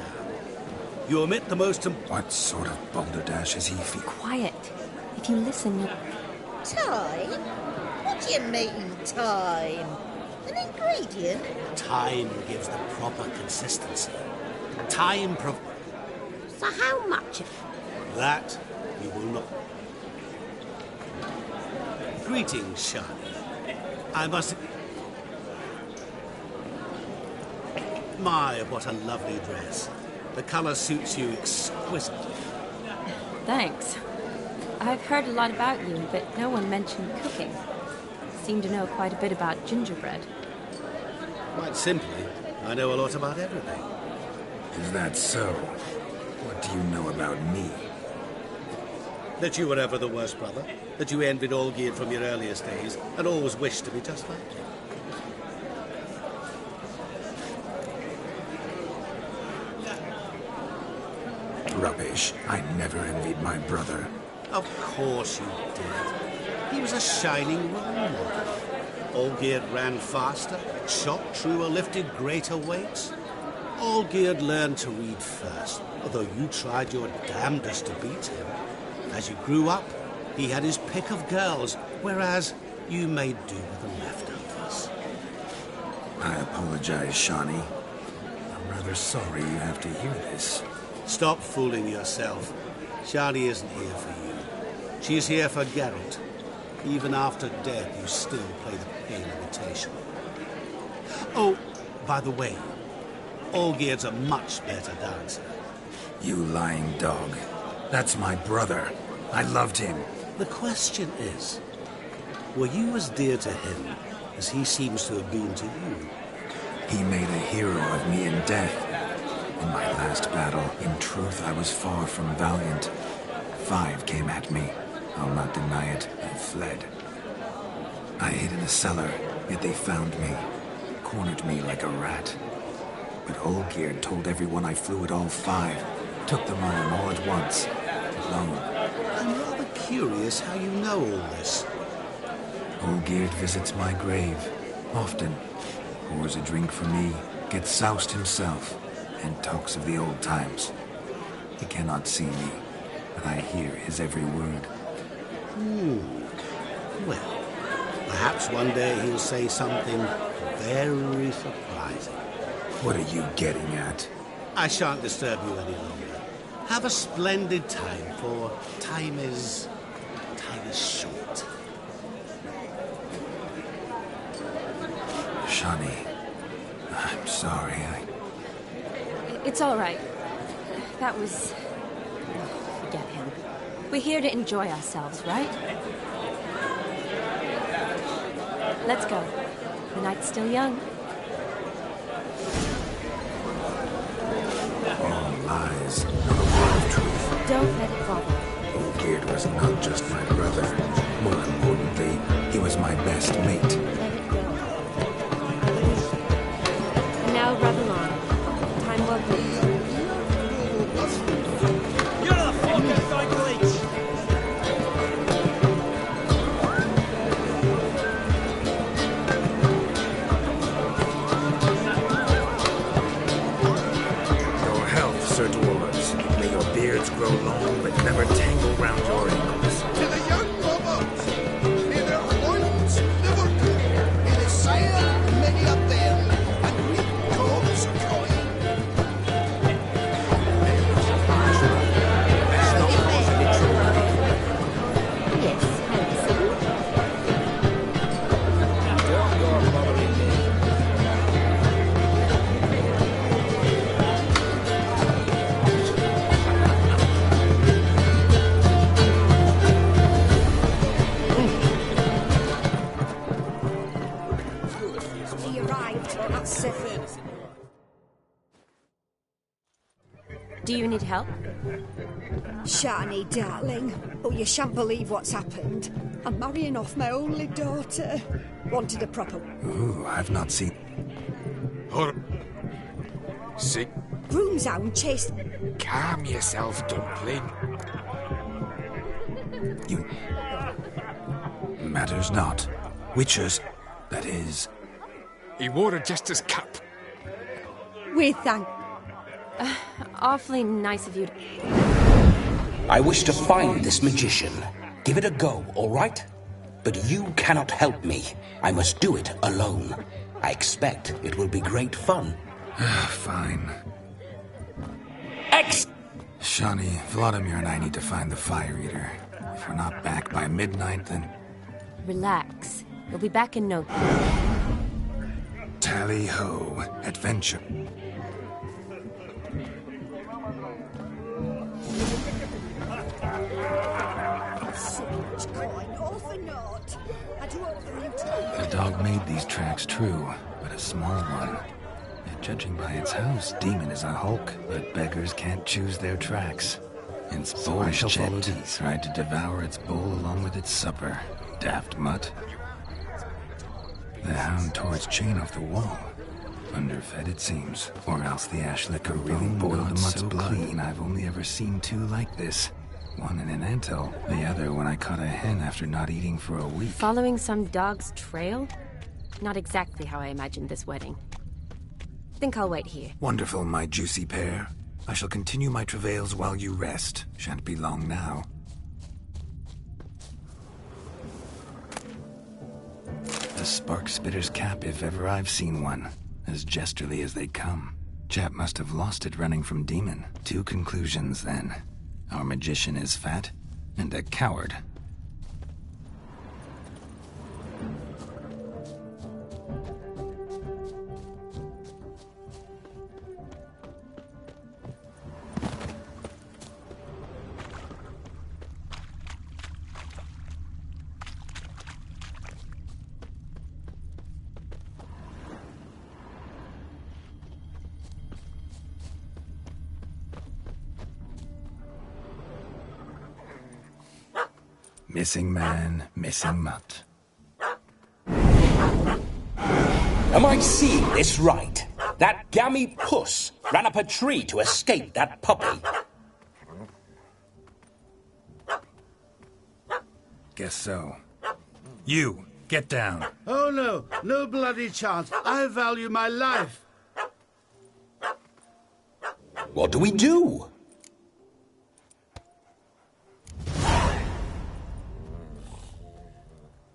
You omit the most What sort of balderdash is he feeling? Quiet. If you listen, you'll... Time? What do you mean, time? An ingredient? Time gives the proper consistency. Time So how much of that you will not. Greetings, Shani. I must... My, what a lovely dress. The colour suits you exquisitely. Thanks. I've heard a lot about you, but no one mentioned cooking. Seem to know quite a bit about gingerbread. Quite simply, I know a lot about everything. Is that so? What do you know about me? That you were ever the worst brother, that you envied Olgierd from your earliest days, and always wished to be just like him. Rubbish. I never envied my brother. Of course you did. He was a shining role model. Olgierd ran faster, shot truer, lifted greater weights. Olgierd learned to read first, although you tried your damnedest to beat him. As you grew up, he had his pick of girls, whereas you made do with the leftovers. I apologize, Shani. I'm rather sorry you have to hear this. Stop fooling yourself. Shani isn't here for you. She's here for Geralt. Even after death, you still play the pale imitation. Oh, by the way, Olgierd's a much better dancer. You lying dog. That's my brother. I loved him. The question is, were you as dear to him as he seems to have been to you? He made a hero of me in death. In my last battle, in truth, I was far from valiant. 5 came at me. I'll not deny it. I fled. I hid in a cellar, yet they found me. Cornered me like a rat. But Olgierd told everyone I flew at all 5. Took them on all at once. Alone. I'm rather curious how you know all this. Olgierd visits my grave. Often. Pours a drink for me. Gets soused himself. And talks of the old times. He cannot see me, but I hear his every word. Well, perhaps one day he'll say something very surprising. What are you getting at? I shan't disturb you any longer. Have a splendid time, for time is short. Shani, I'm sorry. It's all right. That was... forget him. We're here to enjoy ourselves, right? Let's go. The night's still young. All lies, not a word of truth. Don't let it bother. Olgierd was not just my brother. More importantly, he was my best mate. Let it go. And now rub along. Time well put. You're the fucking cyclist! Your health, Sir Dwarves. May your beards grow long, but never tangle round your ankles. To the young robots, may their loins never go. May they sire many a bell and reap God's coin. Yes, handsome. Don't go bothering me. He arrived. That's it. Do you need help? Shani, darling. Oh, you shan't believe what's happened. I'm marrying off my only daughter. Wanted a proper... Ooh, I've not seen... Sick. Broomshound chased... Calm yourself, Dumpling. You... Matters not. Witchers, that is... He wore a jester's cap. We thank... Awfully nice of you to... I wish to find this magician. Give it a go, all right? but you cannot help me. I must do it alone. I expect it will be great fun. Fine. Shawnee, Vladimir and I need to find the Fire Eater. If we're not back by midnight, then... Relax. You'll be back in no time. Tally-ho. Adventure. So much coin, all for naught. I do hope the new time. The dog made these tracks true, but a small one. Yet judging by its house, Demon is a hulk, but beggars can't choose their tracks. And so I shall follow these. Tried to devour its bowl along with its supper. Daft mutt. The hound tore its chain off the wall. Underfed, it seems. Or else the ash liquor really boiled the mutt's blood. Clean, I've only ever seen two like this. One in an anthill, the other when I caught a hen after not eating for a week. Following some dog's trail? Not exactly how I imagined this wedding. Think I'll wait here. Wonderful, my juicy pair. I shall continue my travails while you rest. Shan't be long now. The spark spitter's cap, if ever I've seen one. As jesterly as they come. Chap must have lost it running from Demon. Two conclusions, then. Our magician is fat, and a coward. Missing man, missing mutt. Am I seeing this right? That gammy puss ran up a tree to escape that puppy. Guess so. You, get down. Oh no, no bloody chance. I value my life. What do we do?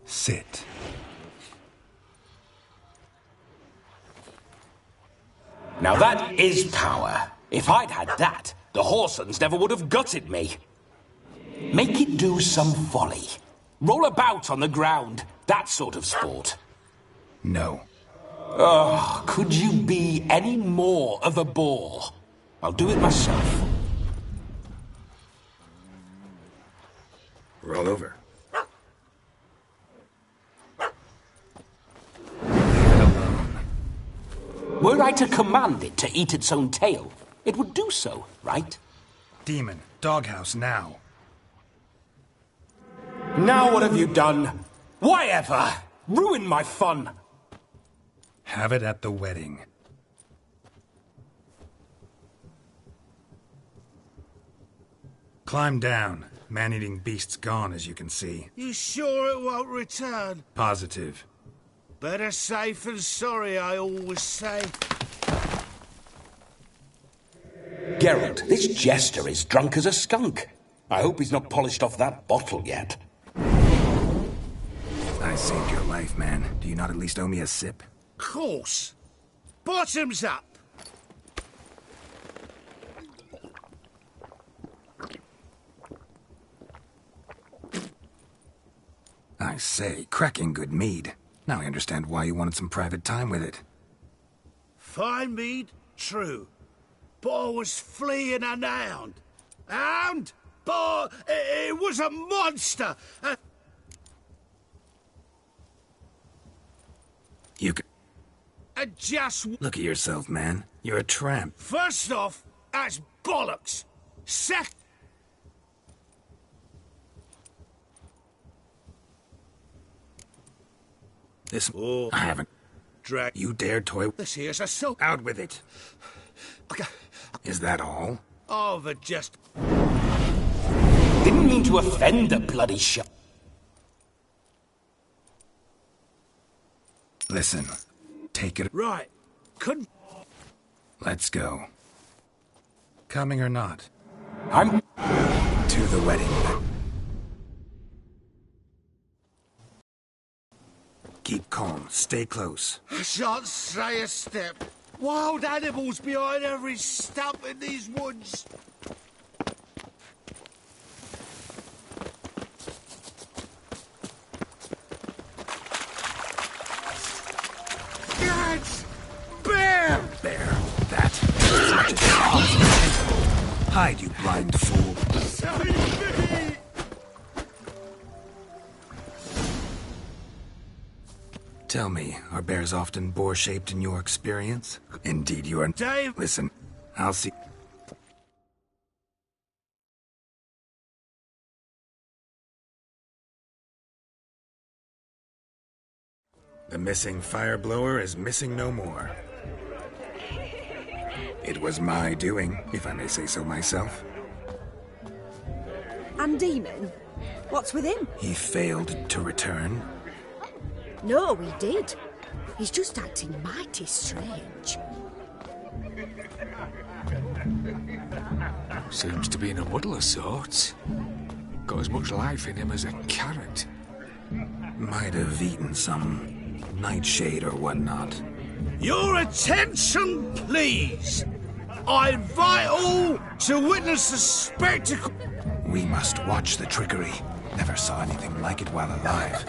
Sit. Now that is power. If I'd had that, the Horsons never would have gutted me. Make it do some folly. Roll about on the ground. That sort of sport. No. Oh, could you be any more of a bore? I'll do it myself. Roll over. Were I to command it to eat its own tail, it would do so, right? Demon, doghouse now. Now what have you done? Why ever? Ruin my fun. Have it at the wedding. Climb down. Man-eating beast's gone, as you can see. You sure it won't return? Positive. Better safe than sorry, I always say. Geralt, this jester is drunk as a skunk. I hope he's not polished off that bottle yet. I saved your life, man. Do you not at least owe me a sip? Course. Bottoms up. I say, cracking good mead. Now I understand why you wanted some private time with it. Fine mead, true. But I was fleeing an hound. Hound? But it was a monster. You could... Just... Look at yourself, man. You're a tramp. First off, that's bollocks. This... I haven't... Drag... You dare toy... This here's a soap. Out with it. Is that all? Oh, but just... Didn't mean to offend the bloody shot. Listen. Take it... Right. Couldn't... Let's go. Coming or not? I'm... To the wedding. Keep calm. Stay close. I shan't stray a step. Wild animals behind every stump in these woods. Gads! Bear! Bear. That. Hide, you blind fool. Save me! Tell me, are bears often boar-shaped in your experience? Indeed you are. Dave! Listen, I'll see... The missing fire blower is missing no more. It was my doing, if I may say so myself. And Demon? What's with him? He failed to return. No, he did. He's just acting mighty strange. Seems to be in a muddle of sorts. Got as much life in him as a carrot. Might have eaten some nightshade or whatnot. Your attention, please! I invite all to witness the spectacle. We must watch the trickery. Never saw anything like it while alive.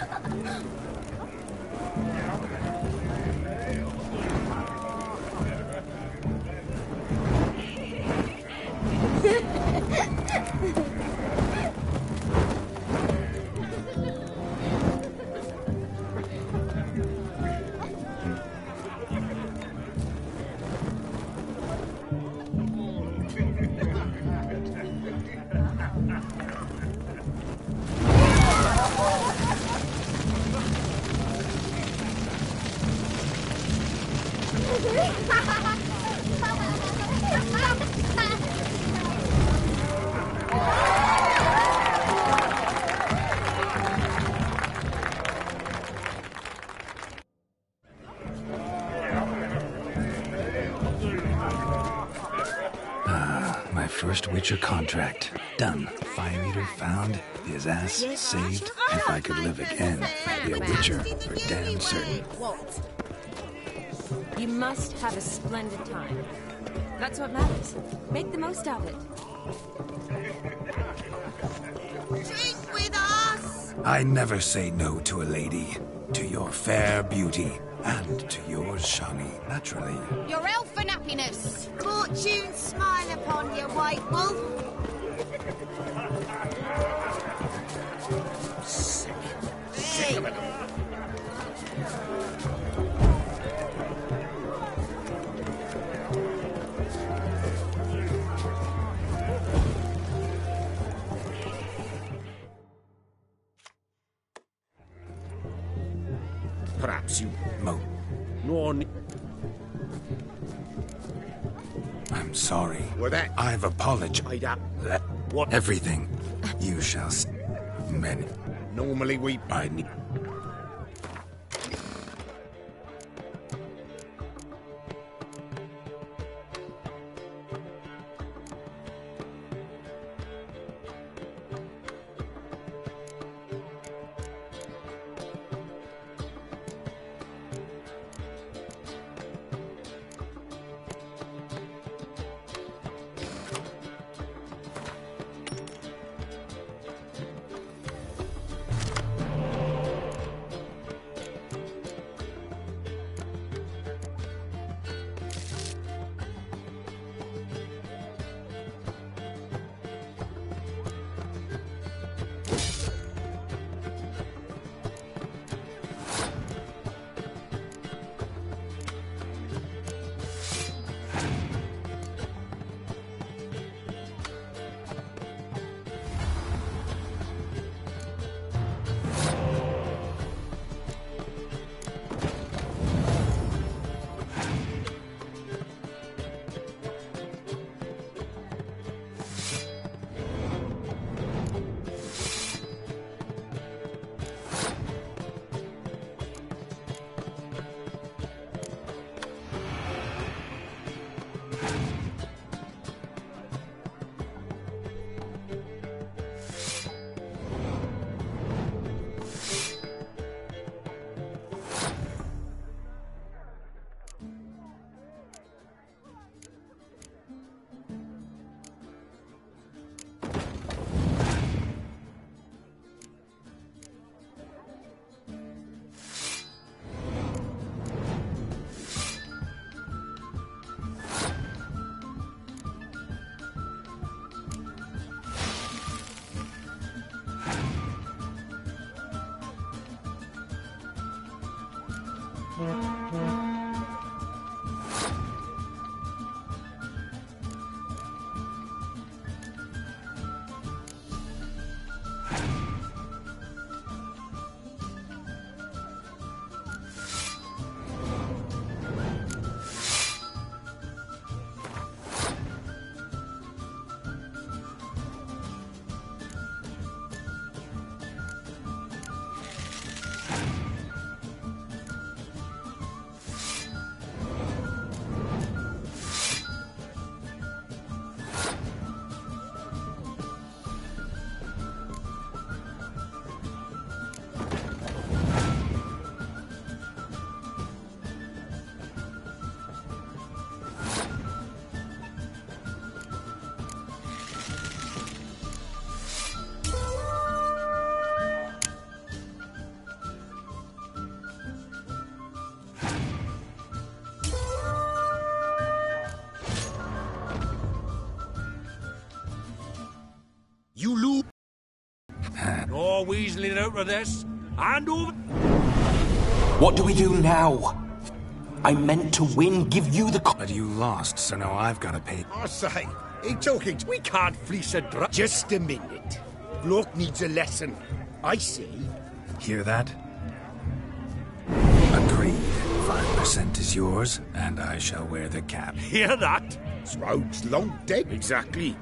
My first Witcher contract. Done. Fire Eater found. His ass saved. If I could live again, I'd be a Witcher for damn certain. You must have a splendid time. That's what matters. Make the most of it. Drink with us! I never say no to a lady. To your fair beauty. And to yours, Shani, naturally. Your elfin happiness. Fortune smile upon you, White Wolf. Sick of it. Perhaps you... Mo. Nor... I'm sorry. Were that... I've apologized. What? Everything. You shall see. Many. Normally we... I need... No weaseling out of this. Hand over. What do we do now? I meant to win, give you the... But you lost, so now I've got to pay. I say, he talking to... We can't fleece a drum. Just a minute. Bloke needs a lesson. I see. Hear that? Agreed. 5% is yours, and I shall wear the cap. Hear that? Smoke's long dead. Exactly.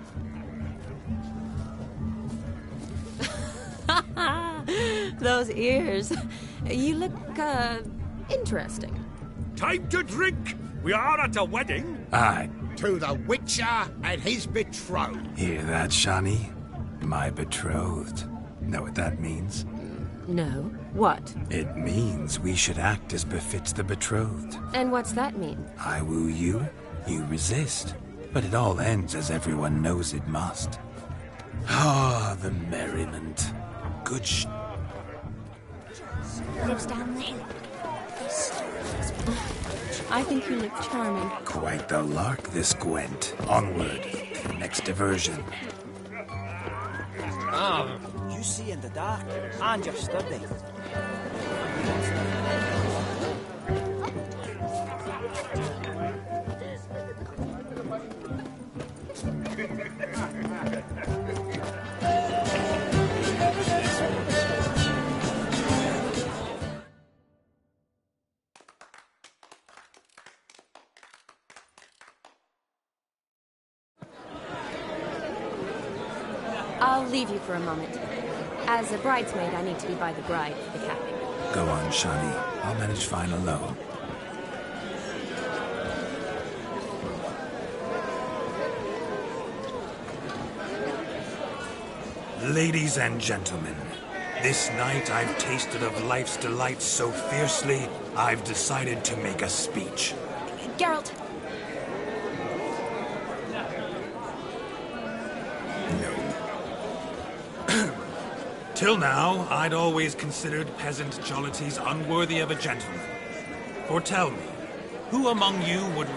Those ears. You look, interesting. Time to drink. We are at a wedding. Aye. To the Witcher and his betrothed. Hear that, Shani? My betrothed. Know what that means? No. What? It means we should act as befits the betrothed. And what's that mean? I woo you, you resist. But it all ends as everyone knows it must. Ah, the merriment. Good Lives down the hill. I think you look charming. Quite the lark, this Gwent. Onward. Next diversion. You see in the dark, and you're sturdy. I'll leave you for a moment. As a bridesmaid, I need to be by the bride for the capping. Go on, Shani. I'll manage fine alone. Ladies and gentlemen, this night I've tasted of life's delights so fiercely, I've decided to make a speech. Geralt! Till now, I'd always considered peasant jollities unworthy of a gentleman. For tell me, who among you would...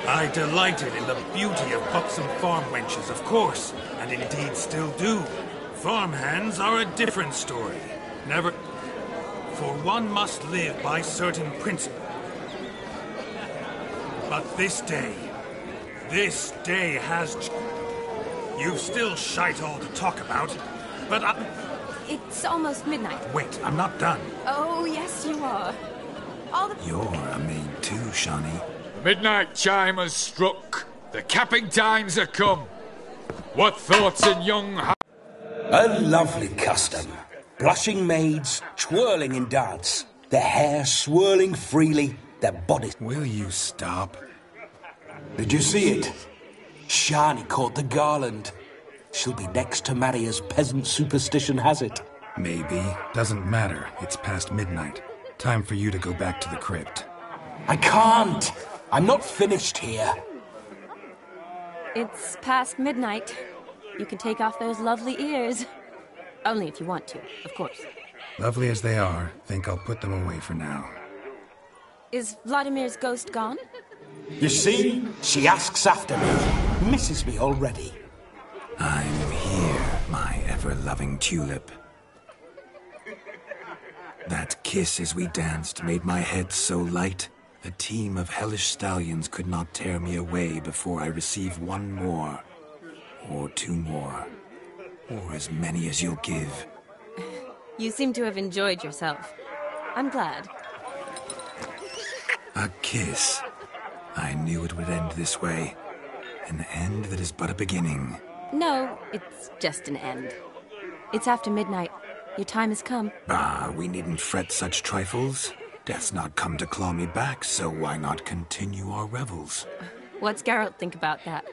I delighted in the beauty of buxom farm wenches, of course, and indeed still do. Farmhands are a different story. Never... For one must live by certain principles. But this day has... You've still shite all to talk about, but It's almost midnight. Wait, I'm not done. Oh, yes, you are. All the... You're a maid too, Shani. Midnight chime has struck. The capping times are come. What thoughts in young... A lovely custom. Blushing maids, twirling in dance. Their hair swirling freely, their bodies... Will you stop? Did you see it? Shani caught the garland. She'll be next to marry as peasant superstition has it. Maybe. Doesn't matter. It's past midnight. Time for you to go back to the crypt. I can't. I'm not finished here. It's past midnight. You can take off those lovely ears. Only if you want to, of course. Lovely as they are, think I'll put them away for now. Is Vladimir's ghost gone? You see? She asks after me. Misses me already. I'm here, my ever-loving tulip. That kiss as we danced made my head so light. A team of hellish stallions could not tear me away before I receive one more. Or two more. Or as many as you'll give. You seem to have enjoyed yourself. I'm glad. A kiss. I knew it would end this way. An end that is but a beginning. No, it's just an end. It's after midnight. Your time has come. Ah, we needn't fret such trifles. Death's not come to claw me back, so why not continue our revels? What's Geralt think about that?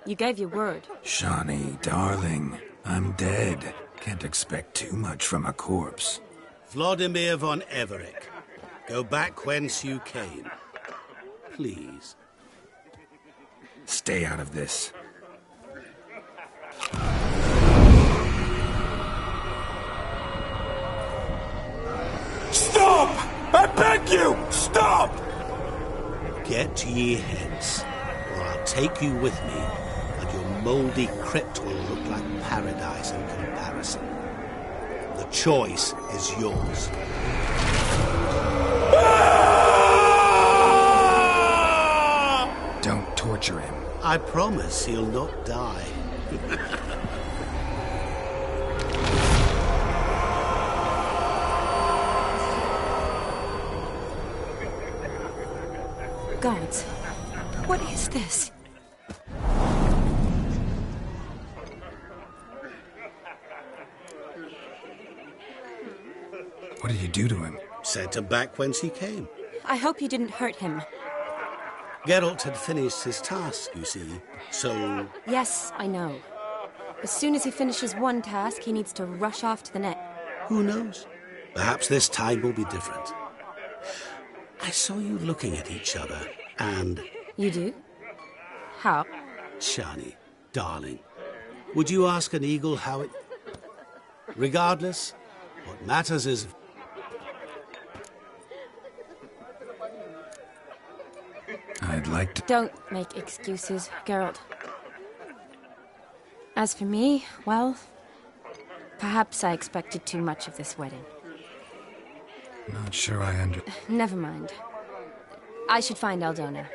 You gave your word. Shani, darling, I'm dead. Can't expect too much from a corpse. Vladimir von Everec, go back whence you came. Please. Stay out of this. Stop! I beg you! Stop! Get ye hence, or I'll take you with me, and your mouldy crypt will look like paradise in comparison. The choice is yours. Don't torture him. I promise he'll not die. Gods, what is this? What did you do to him? Sent him back whence he came. I hope you didn't hurt him. Geralt had finished his task, you see, so... Yes, I know. As soon as he finishes one task, he needs to rush off to the next. Who knows? Perhaps this time will be different. I saw you looking at each other, and... You do? How? Shani, darling, would you ask an eagle how it... Regardless, what matters is... I'd like to... Don't make excuses, Geralt. As for me, well... Perhaps I expected too much of this wedding. Not sure I Never mind. I should find Aldona.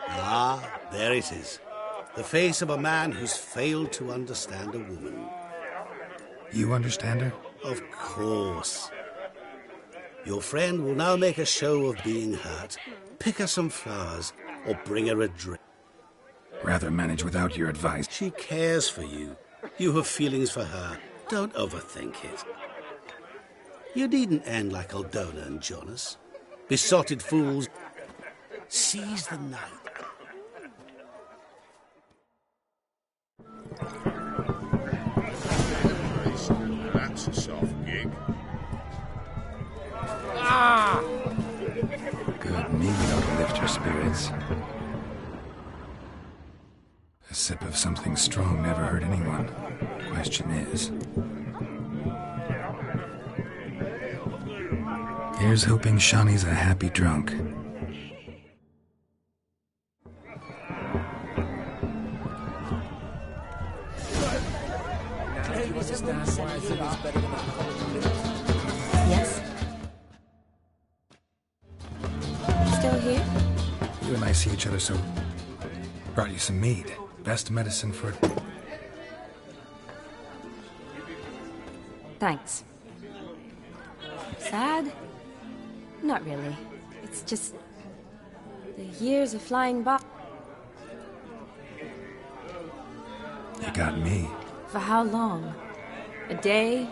Ah, there it is. The face of a man who's failed to understand a woman. You understand her? Of course. Your friend will now make a show of being hurt, pick her some flowers, or bring her a drink. Rather manage without your advice. She cares for you. You have feelings for her. Don't overthink it. You needn't end like Aldona and Jonas. Besotted fools. Seize the night. That's a soft gig. Ah! Good mead ought to lift your spirits. A sip of something strong never hurt anyone. Question is... Here's hoping Shani's a happy drunk. Yes? Still here? You and I see each other so... Brought you some mead. Best medicine for... Thanks. Sad? Not really. It's just... the years are flying by. You got me. For how long? A day?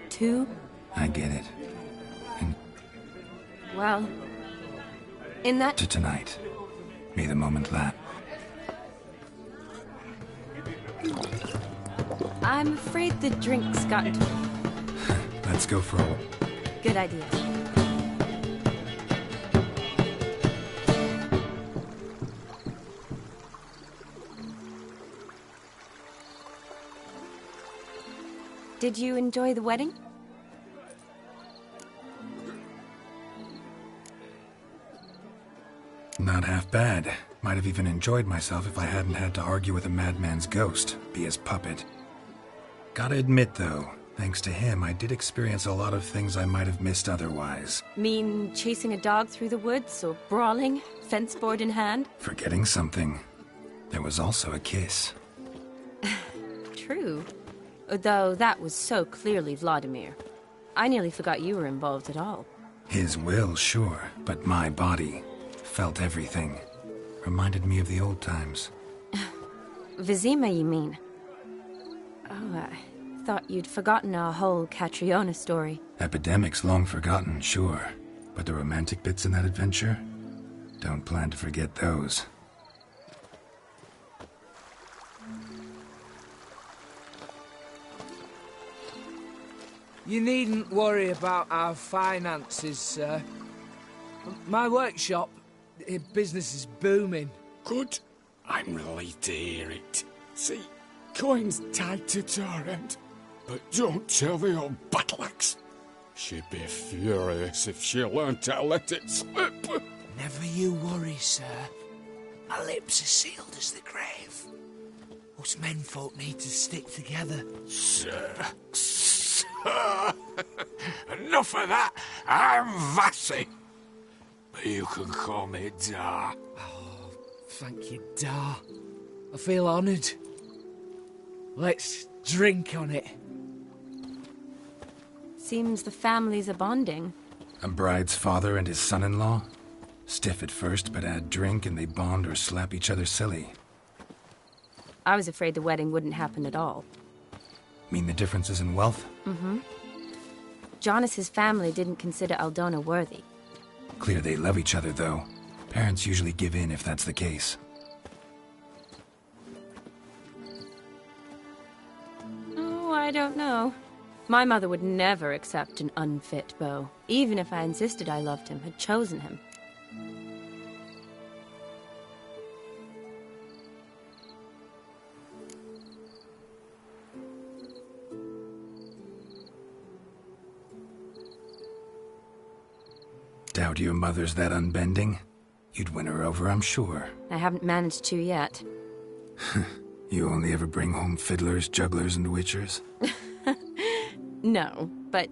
2? I get it. And Well... in that... to tonight. May the moment last. I'm afraid the drink's gotten to... Let's go for a... Good idea. Did you enjoy the wedding? Not half bad. Might have even enjoyed myself if I hadn't had to argue with a madman's ghost, be his puppet. Gotta admit, though, thanks to him, I did experience a lot of things I might have missed otherwise. Mean chasing a dog through the woods, or brawling, fence board in hand? Forgetting something. There was also a kiss. True. Though that was so clearly Vladimir. I nearly forgot you were involved at all. His will, sure, but my body felt everything. Reminded me of the old times. Vizima, you mean? Oh, I thought you'd forgotten our whole Catriona story. Epidemics long forgotten, sure. But the romantic bits in that adventure? Don't plan to forget those. You needn't worry about our finances, sir. My workshop, business is booming. Good. I'm relieved to hear it. See, coin's tied to Torrent. But don't tell the old battleaxe. She'd be furious if she learned to let it slip. Never you worry, sir. My lips are sealed as the grave. Us menfolk need to stick together. Sir. Enough of that. I'm Vassy. But you can call me Dar. Oh, thank you, Dar. I feel honoured. Let's drink on it. Seems the families are bonding. A bride's father and his son-in-law? Stiff at first, but add drink and they bond or slap each other silly. I was afraid the wedding wouldn't happen at all. Mean the differences in wealth? Mm-hmm. Jonas's family didn't consider Aldona worthy. Clear they love each other, though. Parents usually give in if that's the case. Oh, I don't know. My mother would never accept an unfit beau, even if I insisted I loved him, had chosen him. Doubt your mother's that unbending? You'd win her over, I'm sure. I haven't managed to yet. You only ever bring home fiddlers, jugglers, and witchers? No, but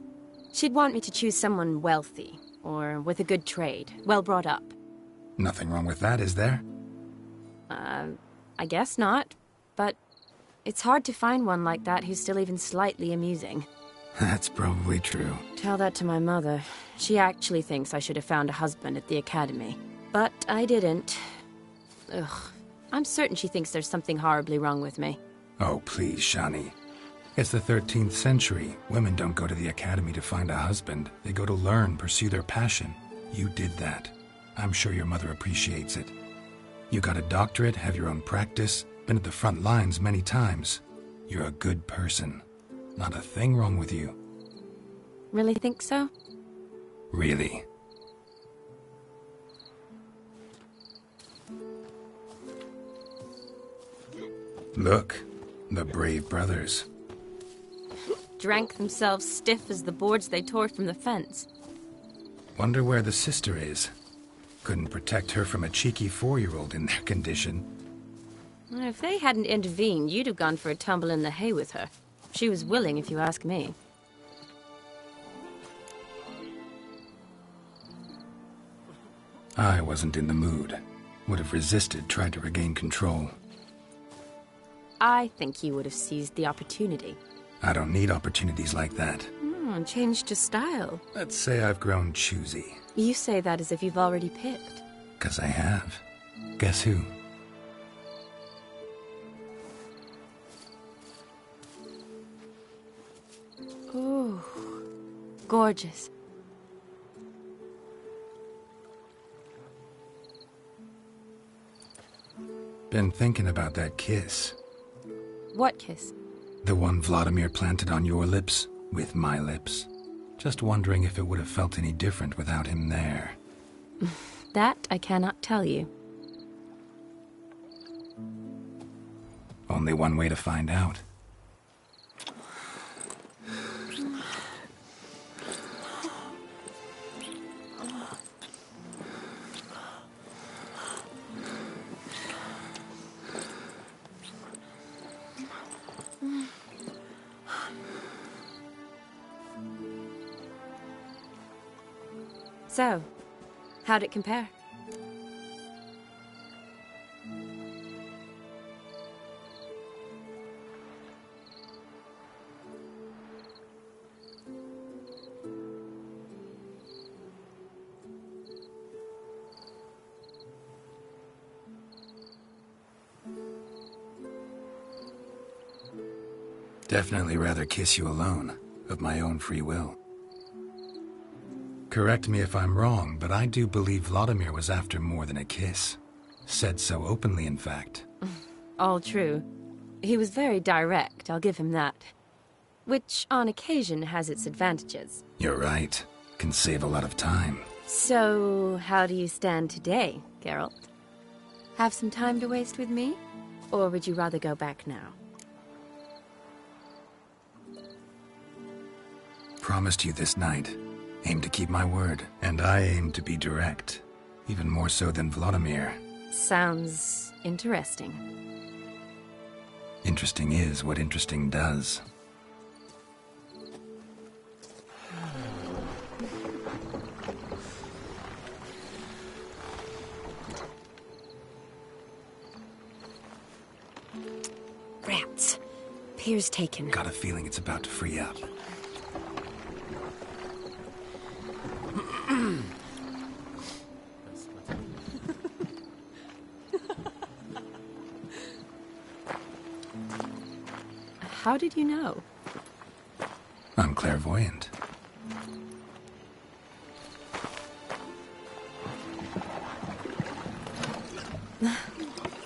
she'd want me to choose someone wealthy, or with a good trade, well brought up. Nothing wrong with that, is there? I guess not, but it's hard to find one like that who's still even slightly amusing. That's probably true. Tell that to my mother. She actually thinks I should have found a husband at the academy. But I didn't. Ugh. I'm certain she thinks there's something horribly wrong with me. Oh, please, Shani. It's the 13th century. Women don't go to the academy to find a husband. They go to learn, pursue their passion. You did that. I'm sure your mother appreciates it. You got a doctorate, have your own practice, been at the front lines many times. You're a good person. Not a thing wrong with you. Really think so? Really. Look, the brave brothers. Drank themselves stiff as the boards they tore from the fence. Wonder where the sister is. Couldn't protect her from a cheeky 4-year-old in their condition. If they hadn't intervened, you'd have gone for a tumble in the hay with her. She was willing, if you ask me. I wasn't in the mood. Would have resisted, tried to regain control. I think you would have seized the opportunity. I don't need opportunities like that. Changed your style. Let's say I've grown choosy. You say that as if you've already picked. 'Cause I have. Guess who? Ooh, gorgeous. Been thinking about that kiss. What kiss? The one Vladimir planted on your lips, with my lips. Just wondering if it would have felt any different without him there. That I cannot tell you. Only one way to find out. So, how'd it compare? Definitely rather kiss you alone, of my own free will. Correct me if I'm wrong, but I do believe Vladimir was after more than a kiss. Said so openly, in fact. All true. He was very direct, I'll give him that. Which, on occasion, has its advantages. You're right. Can save a lot of time. So, how do you stand today, Geralt? Have some time to waste with me? Or would you rather go back now? Promised you this night. Aim to keep my word. And I aim to be direct. Even more so than Vladimir. Sounds interesting. Interesting is what interesting does. Rats. Pier's taken. Got a feeling it's about to free up. How did you know? I'm clairvoyant.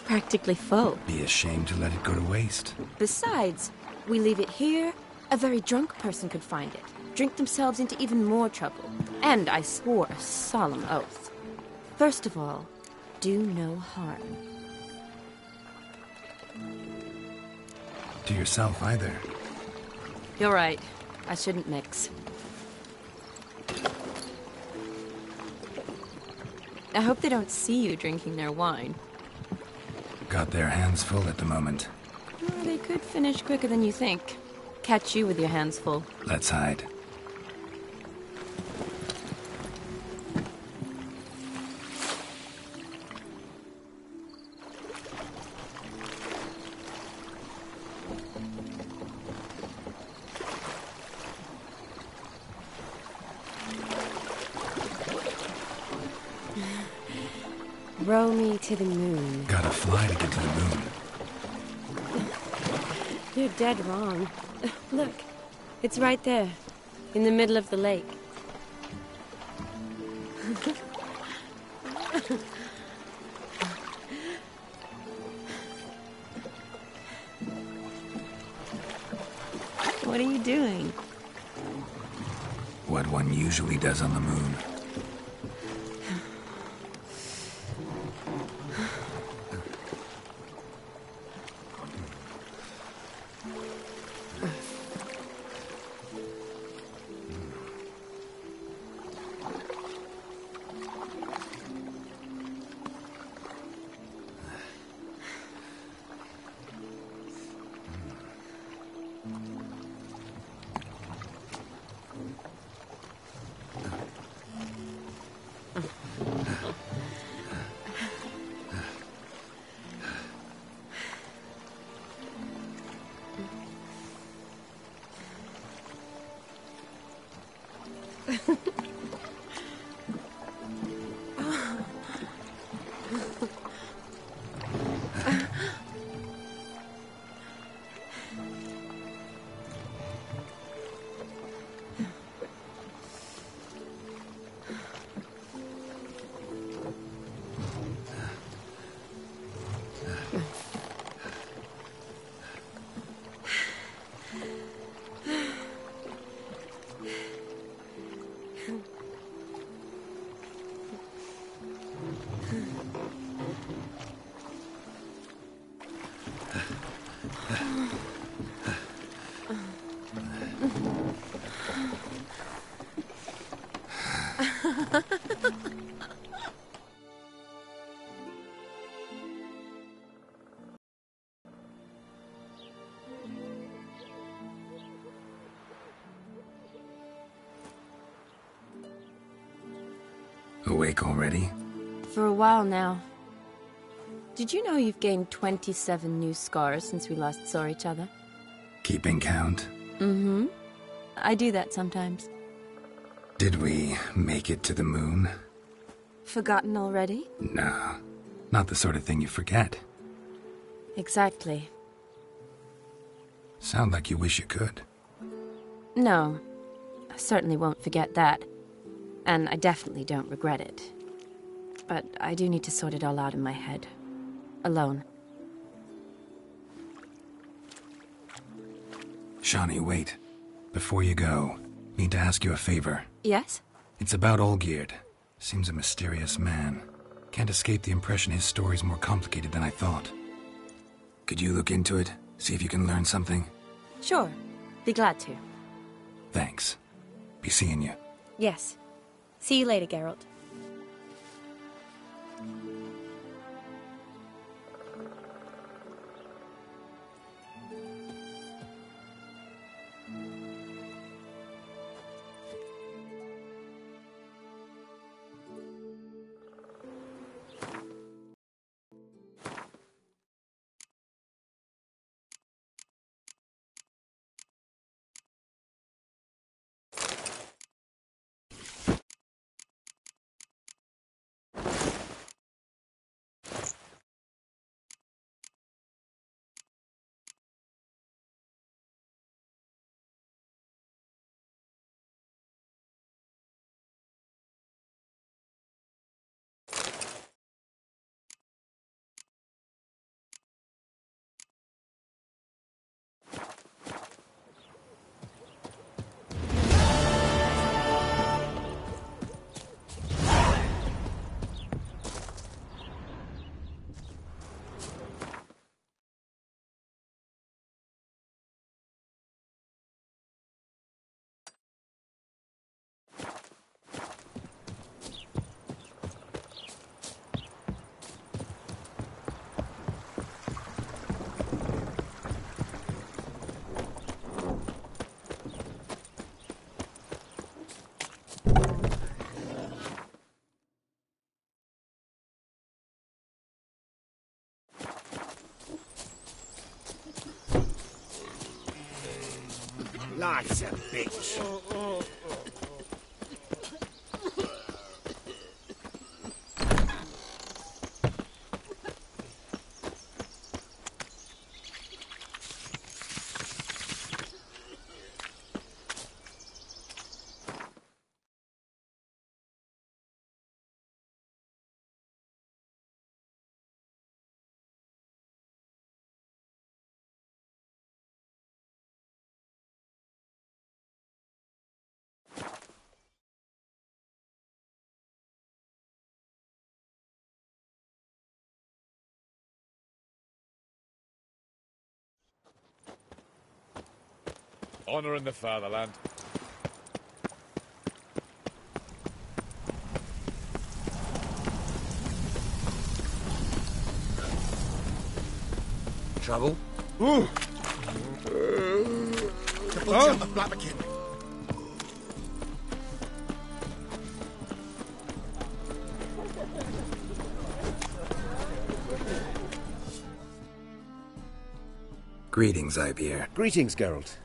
Practically full. Be ashamed to let it go to waste. Besides, we leave it here, a very drunk person could find it, drink themselves into even more trouble. And I swore a solemn oath. First of all, do no harm. To yourself either. You're right. I shouldn't mix. I hope they don't see you drinking their wine. Got their hands full at the moment. Well, they could finish quicker than you think. Catch you with your hands full. Let's hide. Row me to the moon. Gotta fly to get to the moon. You're dead wrong. Look, it's right there, in the middle of the lake. What are you doing? What one usually does on the moon. Awake already? For a while now. Did you know you've gained 27 new scars since we last saw each other? Keeping count? Mm-hmm. I do that sometimes. Did we make it to the moon? Forgotten already? No, not the sort of thing you forget. Exactly. Sound like you wish you could. No, I certainly won't forget that. And I definitely don't regret it. But I do need to sort it all out in my head. Alone. Shani, wait. Before you go, need to ask you a favor. Yes? It's about Olgierd. Seems a mysterious man. Can't escape the impression his story's more complicated than I thought. Could you look into it? See if you can learn something? Sure. Be glad to. Thanks. Be seeing you. Yes. See you later, Geralt. Life's a bitch. Honor in the fatherland. Trouble? Ooh! Kaput of Blaviken. Greetings, Ibeer. Greetings, Geralt.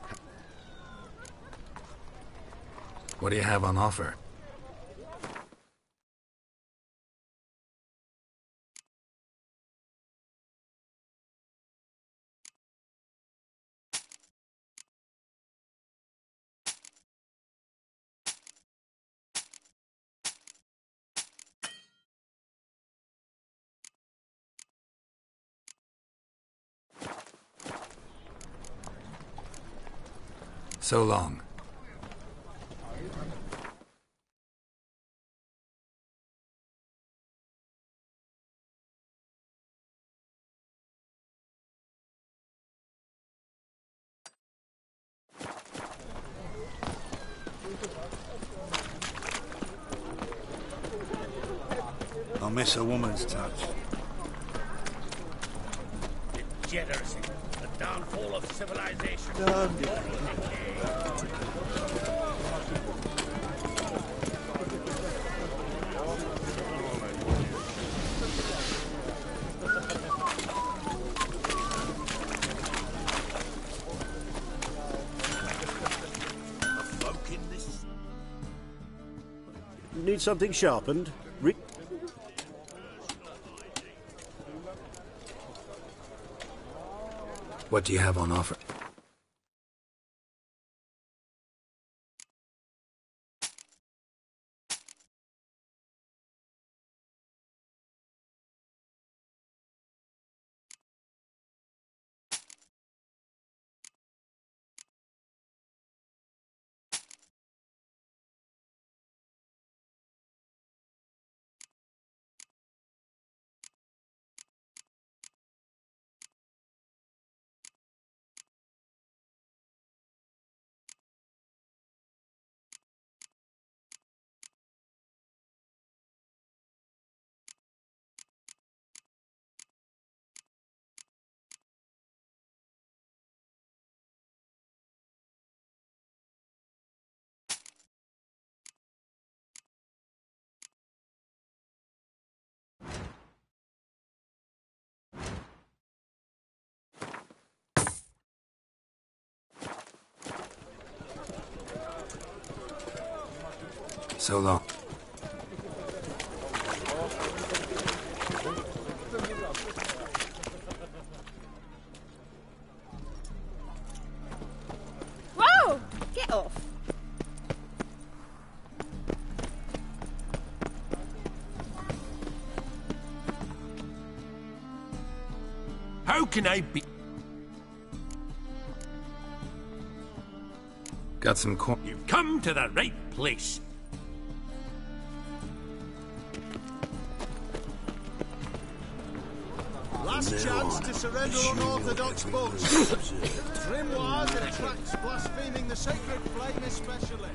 What do you have on offer? So long. I miss a woman's touch. Degeneracy, the downfall of civilization. Need something sharpened? What do you have on offer? So long. Whoa! Get off. How can I be... Got some corn. You've come to the right place. Last chance to surrender unorthodox books. Grimoires attracts blaspheming the sacred flame especially.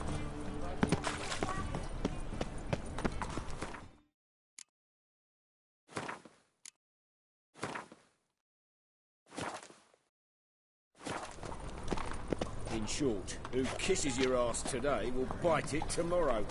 In short, who kisses your ass today will bite it tomorrow.